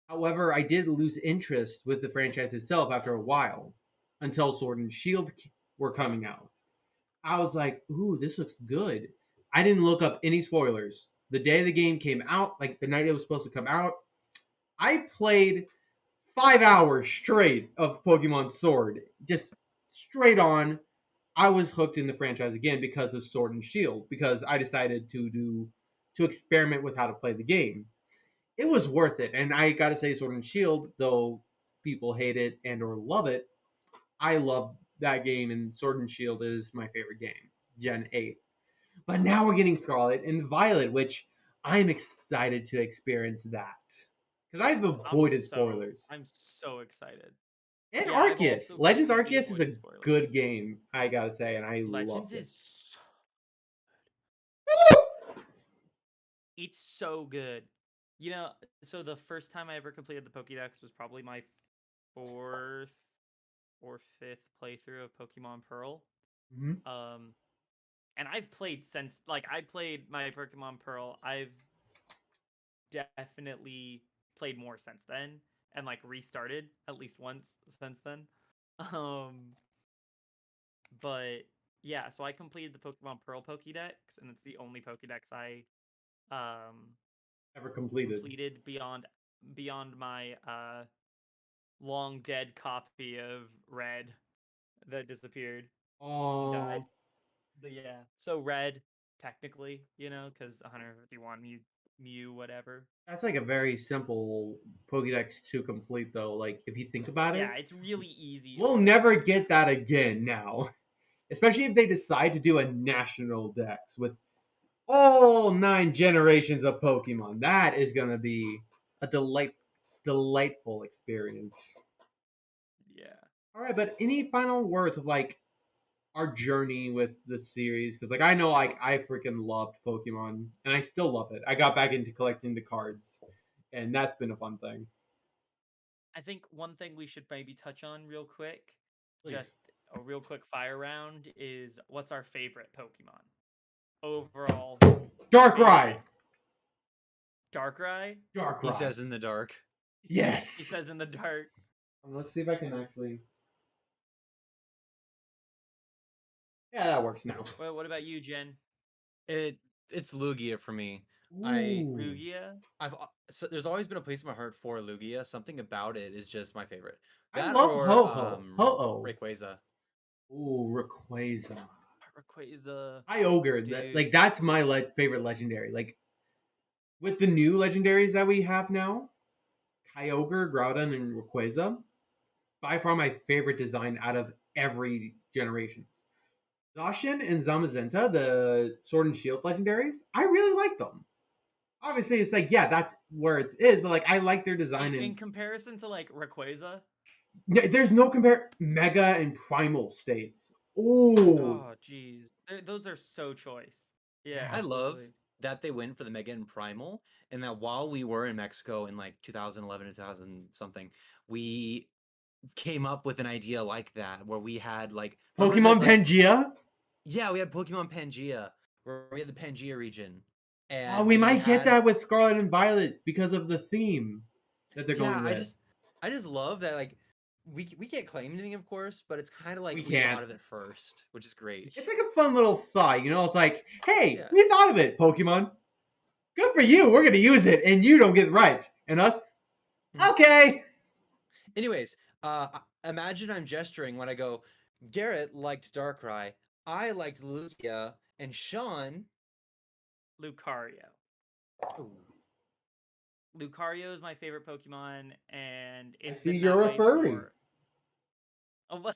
However, I did lose interest with the franchise itself after a while, until Sword and Shield were coming out. I was like, "Ooh, this looks good." I didn't look up any spoilers. The day the game came out, like the night it was supposed to come out, I played 5 hours straight of Pokemon Sword, just straight on. I was hooked in the franchise again because of Sword and Shield, because I decided to experiment with how to play the game. It was worth it, and I gotta say, Sword and Shield, though people hate it and or love it, I love that game, and Sword and Shield is my favorite game, Gen 8. But now we're getting Scarlet and Violet, which I'm excited to experience that because I've avoided spoilers. I'm so excited. And Yeah, I've Arceus, also Legends completely Arceus is avoided a spoilers. good game, I gotta say, and I Legends loved it. is it's so good. You know, so the first time I ever completed the Pokédex was probably my fourth or fifth playthrough of Pokemon Pearl. Mm-hmm. Um, and I've played since. Like, I played my Pokemon Pearl. I've definitely played more since then, and like restarted at least once since then. Um, but yeah, so I completed the Pokemon Pearl Pokédex, and it's the only Pokédex I um Ever completed. completed beyond my long dead copy of Red that disappeared and died. Oh, But yeah, so Red technically, because 151 Mew whatever. that's like a very simple Pokédex to complete, though. Like, if you think about Yeah, it, it's really easy, we'll never honestly. get that again now. Especially if they decide to do a national dex with all 9 generations of Pokemon. That is going to be a delightful experience. Yeah. All right, but any final words of like our journey with the series? Because like I know like I freaking loved Pokemon and I still love it. I got back into collecting the cards, and that's been a fun thing. I think one thing we should maybe touch on real quick, Please. just a real quick fire round, is what's our favorite Pokemon? overall Darkrai. Darkrai? He Darkrai. says in the dark. Yes. He says in the dark. Let's see if I can actually. Yeah, that works now. Well, what about you, Jen? It's Lugia for me. Ooh. Lugia? So there's always been a place in my heart for Lugia. Something about it is just my favorite. I That love or Ho-Oh. Ho-Oh. Rayquaza. Ooh, Rayquaza. Rayquaza. Kyogre. Like that's my favorite legendary. Like with the new legendaries that we have now, Kyogre, Groudon, and Rayquaza, by far my favorite design out of every generation. Zacian and Zamazenta, the Sword and Shield legendaries, I really like them. Obviously, it's like, yeah, that's where it is, but like I like their design. In comparison to like Rayquaza? There's no compare Mega and Primal states. Ooh. Oh, jeez. Those are so choice. Yeah, I love absolutely. that they went for the Mega and Primal, and that while we were in Mexico in like 2011, 2000 something, we came up with an idea like that where we had like Pokemon Pangea? Yeah, we had Pokemon Pangea, where we had the Pangea region, Oh, and we we might get had that with Scarlet and Violet because of the theme that they're going with. I just love that like we can't claim anything, of course, but it's kind of like We we can't. thought of it first, which is great. It's like a fun little thought, you know? It's like, hey, Yeah. we thought of it, Pokemon. Good for you. We're going to use it, and you don't get rights. And us, okay. Anyways, imagine I'm gesturing when I go, Garrett liked Darkrai, I liked Lugia, and Sean. Lucario. Ooh. Lucario is my favorite Pokemon, and I it's see been you're that way referring. for. Oh, what?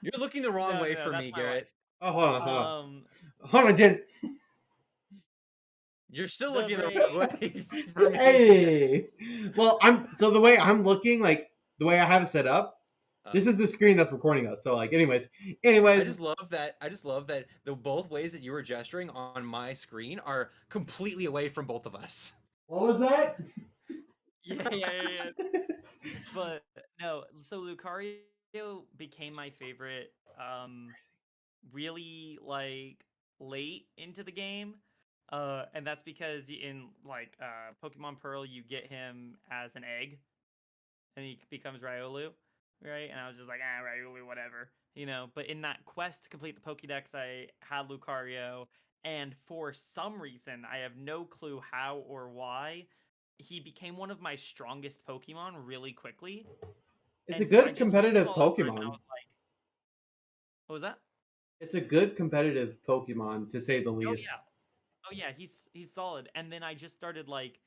You're looking the wrong way no, for that's me, my Garrett. Oh, hold on. wife. Hold on, Jen. You're still The looking the Ray. wrong way for me. Hey. Well, the way I'm looking, like the way I have it set up, this is the screen that's recording us. So like, anyways. I just love that the both ways that you were gesturing on my screen are completely away from both of us. What was that? Yeah. But no, so Lucario became my favorite really like late into the game. And that's because in like Pokemon Pearl you get him as an egg and he becomes Riolu, right? And I was just like, Riolu, whatever, you know. But in that quest to complete the Pokédex, I had Lucario, and for some reason, I have no clue how or why, he became one of my strongest Pokemon really quickly. It's a And so I good just used him competitive all the time, and I Pokemon. was like, what was that? It's a good competitive Pokemon, to say the Oh least. yeah, oh yeah, he's solid. And then I just started like,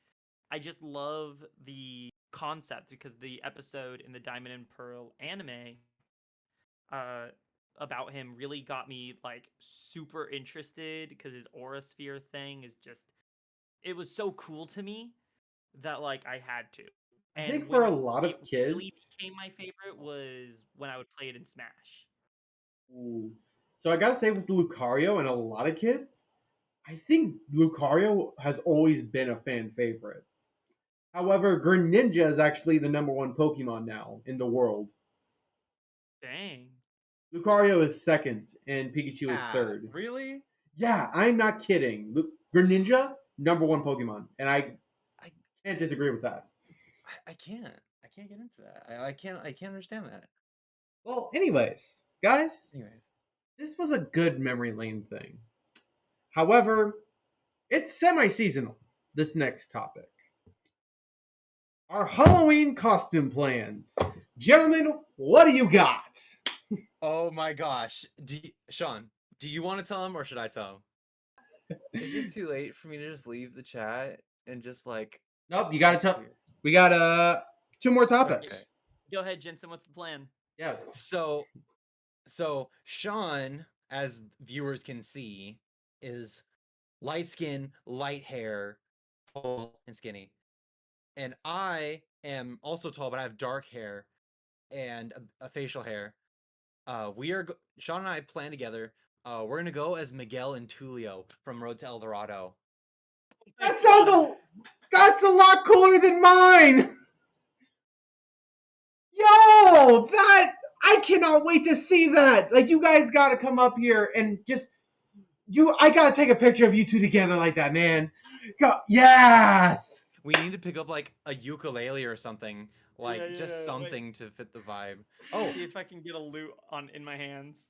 I just love the concept because the episode in the Diamond and Pearl anime uh about him really got me like super interested because his aura sphere thing is just, it was so cool to me that like I had to. I And think for a when lot it of really kids. became my favorite was when I would play it in Smash. Ooh. So I gotta say, with Lucario and a lot of kids, I think Lucario has always been a fan favorite. However, Greninja is actually the number one Pokemon now in the world. Dang. Lucario is second, and Pikachu is third. Really? Yeah, I'm not kidding. Greninja, number one Pokemon, and I I can't disagree with that. I can't get into that. I can't understand that. Well, anyways, guys, Anyways, this was a good memory lane thing. However, it's semi-seasonal. This next topic. Our Halloween costume plans. Gentlemen, what do you got? oh my gosh, Sean, do you want to tell him or should I tell him? Is it too late for me to just leave the chat and just like Nope, you gotta tell. disappear? We got two more Okay. topics. Go ahead, Jensen. What's the plan? Yeah. So Sean, as viewers can see, is light skin, light hair, tall and skinny. And I am also tall, but I have dark hair and a facial hair. Sean and I plan together. We're gonna go as Miguel and Tulio from Road to El Dorado. That sounds that's a lot cooler than mine. Yo, that I cannot wait to see that. Like, you guys got to come up here and just I gotta take a picture of you two together like that, man. Yes. We need to pick up like a ukulele or something, like Yeah, just yeah, wait. something to fit the vibe. Oh, See if I can get a lute in my hands.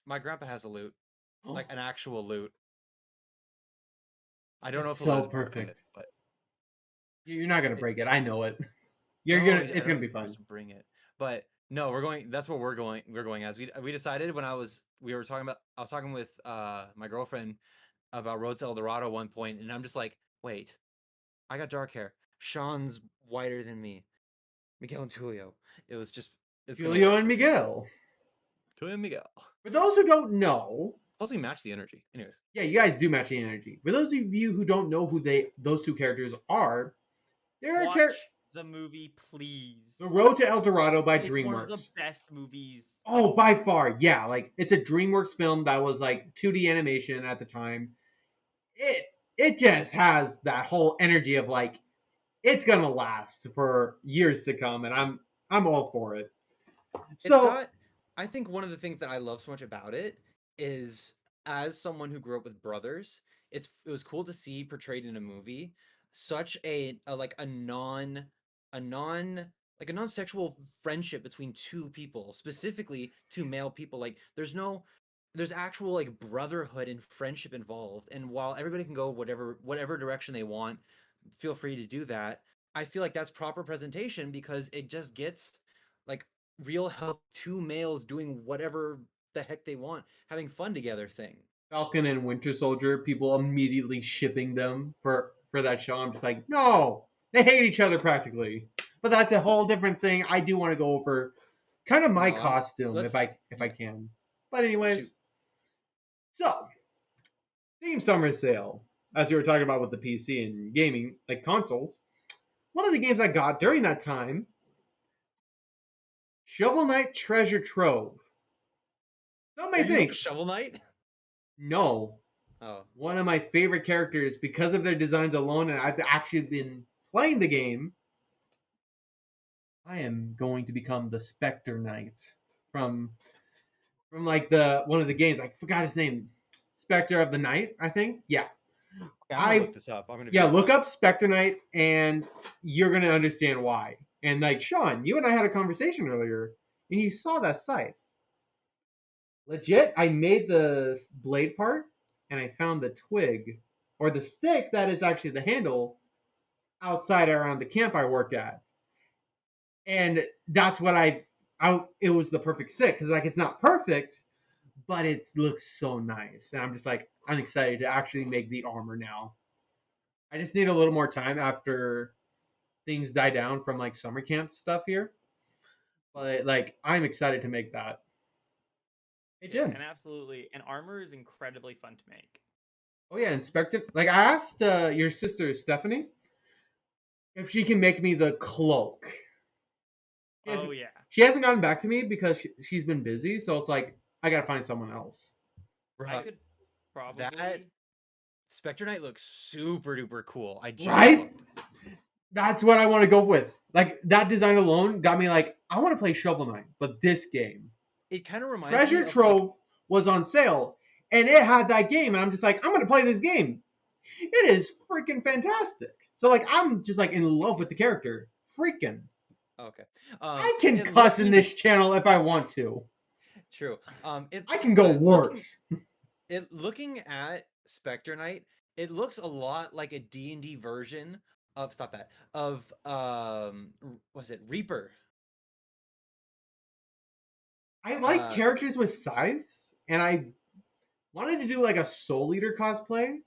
my grandpa has a lute, like an actual lute. I don't know It's if he'll let so us bring it, perfect. but You're not gonna break it. I know it. no, I It's don't gonna know be if we're fun. supposed to bring it. But no, we're going. That's what we're going. We're going as we decided when we were talking about. I was talking with my girlfriend about Road to El Dorado one point, and I'm just like, wait, I got dark hair. Sean's whiter than me. Miguel and Tulio. It was just it's gonna Julio work. and It's gonna work. Miguel. Tulio and Miguel. For those who don't know, Plus, we match the energy. Anyways, yeah, you guys do match the energy. For those of you who don't know who those two characters are, they're Watch the movie, please. The Road to El Dorado by It's one of the DreamWorks. best movies. Oh, by far, yeah. Like it's a DreamWorks film that was like 2D animation at the time. It just has that whole energy of like it's gonna last for years to come, and I'm all for it. it's So got. I think one of the things that I love so much about it is, as someone who grew up with brothers, it was cool to see portrayed in a movie such a like a non like a non-sexual friendship between two people, specifically two male people. Like there's actual like brotherhood and friendship involved, and while everybody can go whatever direction they want, feel free to do that. I feel like that's proper presentation because it just gets like real health two males doing whatever the heck they want, having fun together thing. Falcon and Winter Soldier, people immediately shipping them for that show. I'm just like, no, they hate each other practically. But that's a whole different thing. I do want to go over kind of my No, costume let's if I yeah, can. But shoot. anyways, so Steam Summer Sale, as you were talking about with the PC and gaming, like consoles, one of the games I got during that time, Shovel Knight Treasure Trove. Some Oh, may you know think, Shovel Knight? no, Oh, one of my favorite characters because of their designs alone, and I've actually been playing the game. I am going to become the Spectre Knight from like the one of the games. I forgot his name. Spectre of the Night, I think. Yeah. okay, I'm gonna I look this up. I'm gonna be Yeah, look honest. up Spectre Knight and you're gonna understand why. And like Sean, you and I had a conversation earlier, and you saw that scythe. Legit, I made the blade part, and I found the twig or the stick that is actually the handle outside around the camp I worked at, and that's what it was the perfect stick because like it's not perfect, but it looks so nice, and I'm just like I'm excited to actually make the armor now. I just need a little more time after things die down from like summer camp stuff here. But like I'm excited to make that. Hey Yeah, Jim. and absolutely. And armor is incredibly fun to make. Oh yeah, Inspector. Like I asked your sister Stephanie if she can make me the cloak. She Oh hasn't, yeah. she hasn't gotten back to me because she's been busy. So it's like I gotta find someone else. I Bruh, could that probably Spectre Knight looks super duper cool. I just Right? looked. That's what I want to go with. Like that design alone got me like I want to play Shovel Knight, but this game. It kind of reminds me Treasure of like Trove was on sale, and it had that game, and I'm just like I'm gonna play this game. It is freaking fantastic. So like I'm just like in love with the character. Freaking. oh, okay. I can It cuss in looking this channel if I want to. true. I can go Looking worse. looking at Spectre Knight, it looks a lot like a D&D version of stop that of was it Reaper? I like Uh characters with scythes, and I wanted to do like a Soul Eater cosplay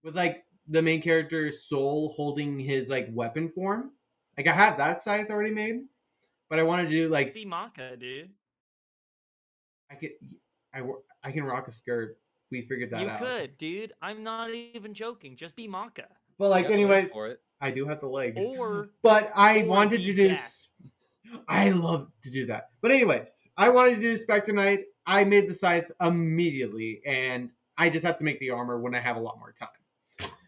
with like the main character's soul holding his like weapon form. Like I have that scythe already made, but I wanted to do just like be Maka, dude. I could I I can rock a skirt. We figured that You out. could, dude. I'm not even joking. Just be Maka. But you like got the legs anyways, for it. I do have the legs. Or But I or wanted be to do Death. I love to do that. But anyways, I wanted to do Spectre Knight. I made the scythe immediately, and I just have to make the armor when I have a lot more time.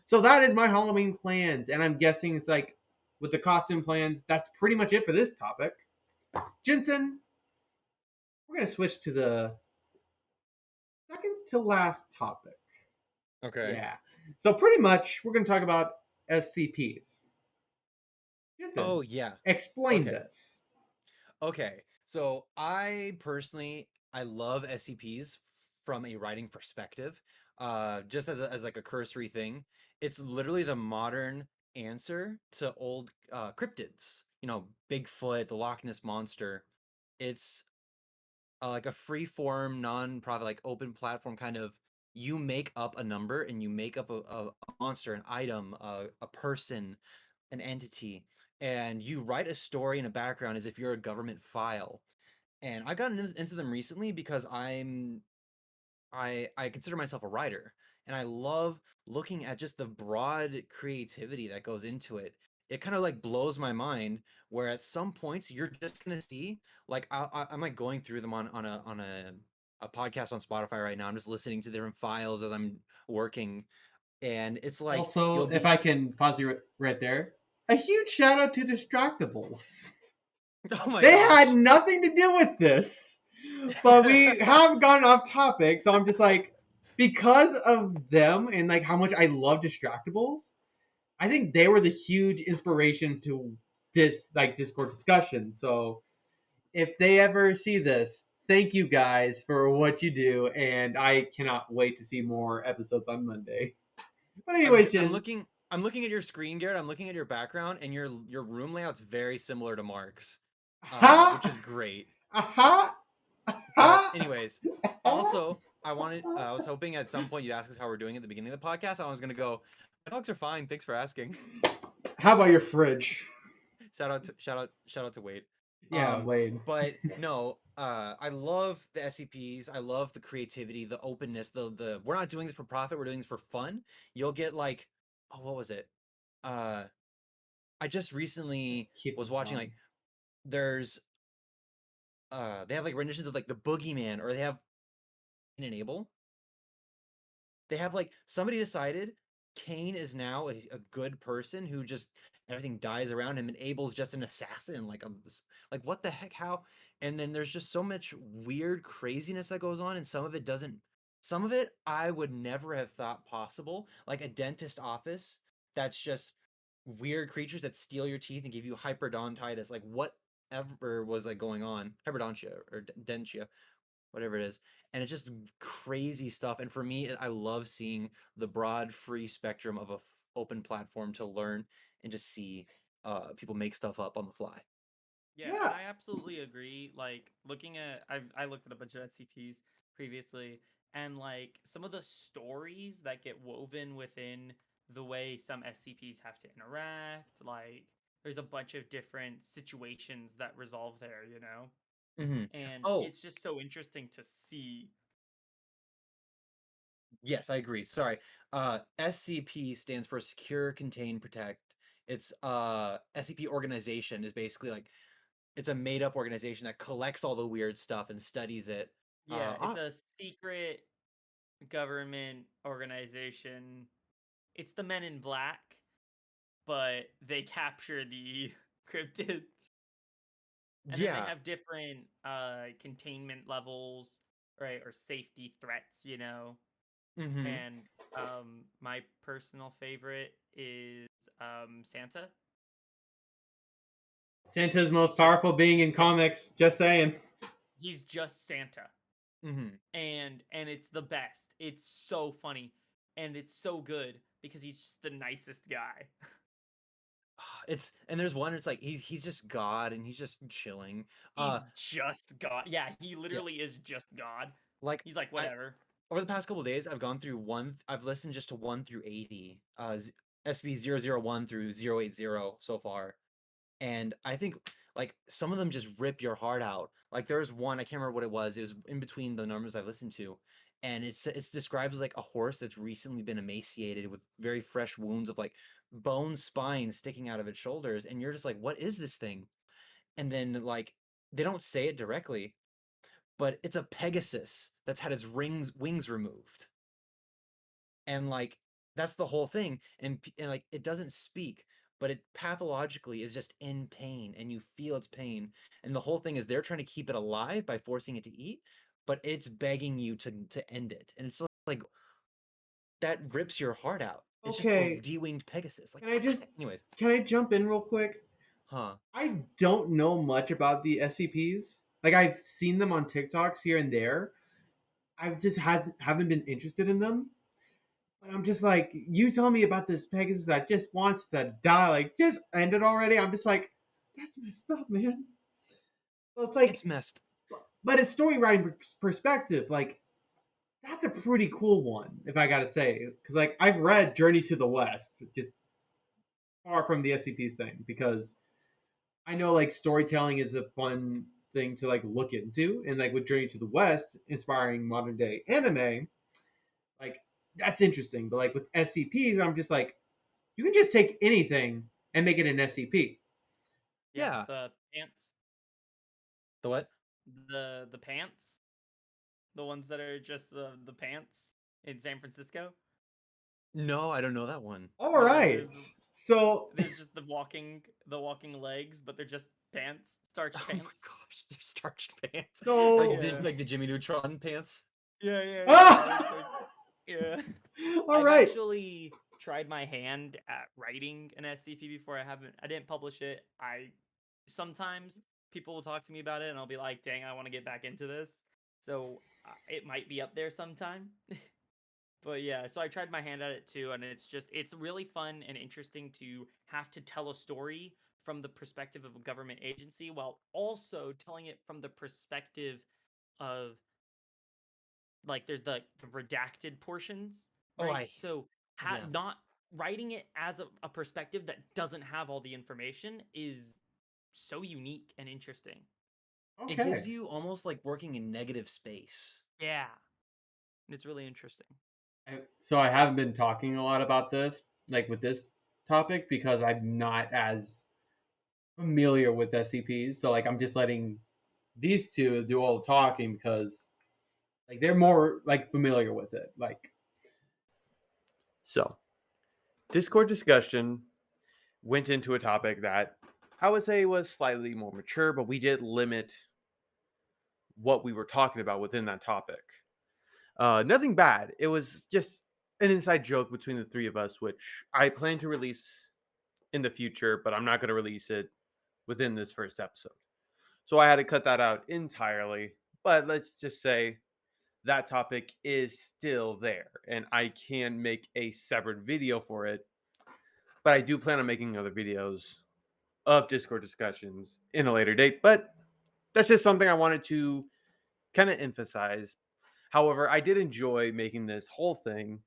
So that is my Halloween plans, and I'm guessing it's like with the costume plans, that's pretty much it for this topic. Jensen, we're gonna switch to the second to last topic. Okay. Yeah. So pretty much, we're going to talk about SCPs. Jensen, Oh yeah. explain Okay. this. Okay. So I personally I love SCPs from a writing perspective. Just as like a cursory thing, it's literally the modern answer to old cryptids. You know, Bigfoot, the Loch Ness monster. It's like a free form, non-profit, like open platform kind of. You make up a number and you make up a monster, an item, a person, an entity, and you write a story and a background as if you're a government file. And I got into them recently because I consider myself a writer, and I love looking at just the broad creativity that goes into it. It kind of like blows my mind. Where at some points you're just gonna see, like I'm like going through them on a podcast on Spotify right now. I'm just listening to different files as I'm working, and it's like Also, you'll if be, I can pause you right there, a huge shout out to Distractables. oh my They had gosh. nothing to do with this, but we have gone off topic. So I'm just like, because of them and like how much I love Distractables, I think they were the huge inspiration to this like Discord discussion. So if they ever see this, thank you guys for what you do, and I cannot wait to see more episodes on Monday. But anyways, I'm Jen, looking at your screen, Garrett. I'm looking at your background, and your room layout's very similar to Mark's, which ha, is great. aha, But ha. anyways, also I was hoping at some point you'd ask us how we're doing at the beginning of the podcast. I was gonna go, my dogs are fine. Thanks for asking. How about your fridge? Shout out to Wade. Yeah, Wade. But no, I love the SCPs. I love the creativity, the openness, the we're not doing this for profit. We're doing this for fun. You'll get like, oh, what was it? Uh, I just recently Keep was this watching, on. like, there's they have like renditions of like the Boogeyman, or they have Cain and Abel. They have like somebody decided Cain is now a good person who just everything dies around him, and Abel's just an assassin. Like what the heck? How? And then there's just so much weird craziness that goes on, and some of it doesn't. Some of it I would never have thought possible, like a dentist office that's just weird creatures that steal your teeth and give you hyperdontitis. Like whatever was like going on, hyperdontia or dentia, whatever it is. And it's just crazy stuff. And for me, I love seeing the broad free spectrum of a open platform to learn and just see people make stuff up on the fly. Yeah, and Yeah. I absolutely agree. Like looking at, I looked at a bunch of SCPs previously, and like some of the stories that get woven within the way some SCPs have to interact, like there's a bunch of different situations that resolve there, you know? Hmm. And Oh, it's just so interesting to see. yes, I agree. Sorry. SCP stands for Secure, Contain, Protect. It's SCP organization is basically like it's a made up organization that collects all the weird stuff and studies it. Yeah, it's Ah, a secret government organization. It's the Men in Black, but they capture the cryptid. And then they yeah. have different containment levels, right, or safety threats, you know. Hmm. And my personal favorite is Santa. Santa's He's most just powerful being he's in just comics. Just saying. he's just Santa. Hmm. And it's the best. It's so funny and it's so good because he's just the nicest guy. It's and there's one. It's like he's just God and he's just chilling. Uh, He's just God. Yeah, he yeah. literally is just God. Like He's like I whatever. over the past couple of days, I've gone through one. I've listened just to 1 through 80. SB001 through 080 so far, and I think like some of them just rip your heart out. Like there's one, I can't remember what it was. It was in between the numbers I've listened to, and it's described as like a horse that's recently been emaciated with very fresh wounds of like bone spines sticking out of its shoulders, and you're just like, what is this thing? And then like they don't say it directly, but it's a Pegasus that's had its wings removed, and like that's the whole thing. And like it doesn't speak, but it pathologically is just in pain, and you feel its pain. And the whole thing is they're trying to keep it alive by forcing it to eat, but it's begging you to end it, and it's like that rips your heart out. It's just Okay. a D-winged Pegasus. Like, anyways, Can I jump in real quick? huh? I don't know much about the SCPs. Like I've seen them on TikToks here and there. I've just haven't been interested in them. But I'm just like, you tell me about this Pegasus that just wants to die. Like, just end it already. I'm just like, that's messed up, man. Well, it's like, It's messed. but it's story writing perspective. Like, that's a pretty cool one, if I gotta say. Because like I've read Journey to the West, just far from the SCP thing, because I know like storytelling is a fun thing to like look into, and like with Journey to the West, inspiring modern day anime, like that's interesting. But like with SCPs, I'm just like, you can just take anything and make it an SCP. Yeah. The pants. The what? The pants. The ones that are just the pants in San Francisco. No, I don't know that one. All right, There's so there's just the walking legs, but they're just pants, starched Oh my pants. gosh, they're starched pants. so Yeah. Like the Jimmy Neutron pants. Yeah, yeah, Ah! yeah. All I've right. actually tried my hand at writing an SCP before. I didn't publish it. I sometimes people will talk to me about it, and I'll be like, "Dang, I want to get back into this." So it might be up there sometime. But yeah, so I tried my hand at it too, and it's really fun and interesting to have to tell a story from the perspective of a government agency while also telling it from the perspective of like there's the redacted portions, Oh, right? So yeah. not writing it as a perspective that doesn't have all the information is so unique and interesting. It gives Okay. you almost like working in negative space. Yeah, it's really interesting. So I haven't been talking a lot about this, like with this topic, because I'm not as familiar with SCPs. So like I'm just letting these two do all the talking because like they're more like familiar with it. Like so, Discord discussion went into a topic that I would say was slightly more mature, but we did limit what we were talking about within that topic. Nothing bad. It was just an inside joke between the three of us, which I plan to release in the future, but I'm not going to release it within this first episode. So I had to cut that out entirely. But let's just say that topic is still there, and I can make a separate video for it. But I do plan on making other videos of Discord discussions in a later date. But that's just something I wanted to kind of emphasize. However, I did enjoy making this whole thing,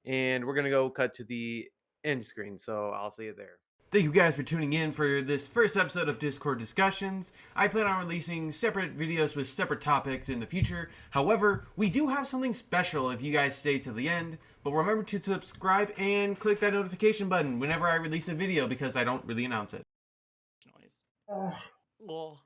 and we're going to go cut to the end screen. So I'll see you there. Thank you guys for tuning in for this first episode of Discord Discussions. I plan on releasing separate videos with separate topics in the future. However, we do have something special if you guys stay to the end. But remember to subscribe and click that notification button whenever I release a video because I don't really announce it. Noise. Well,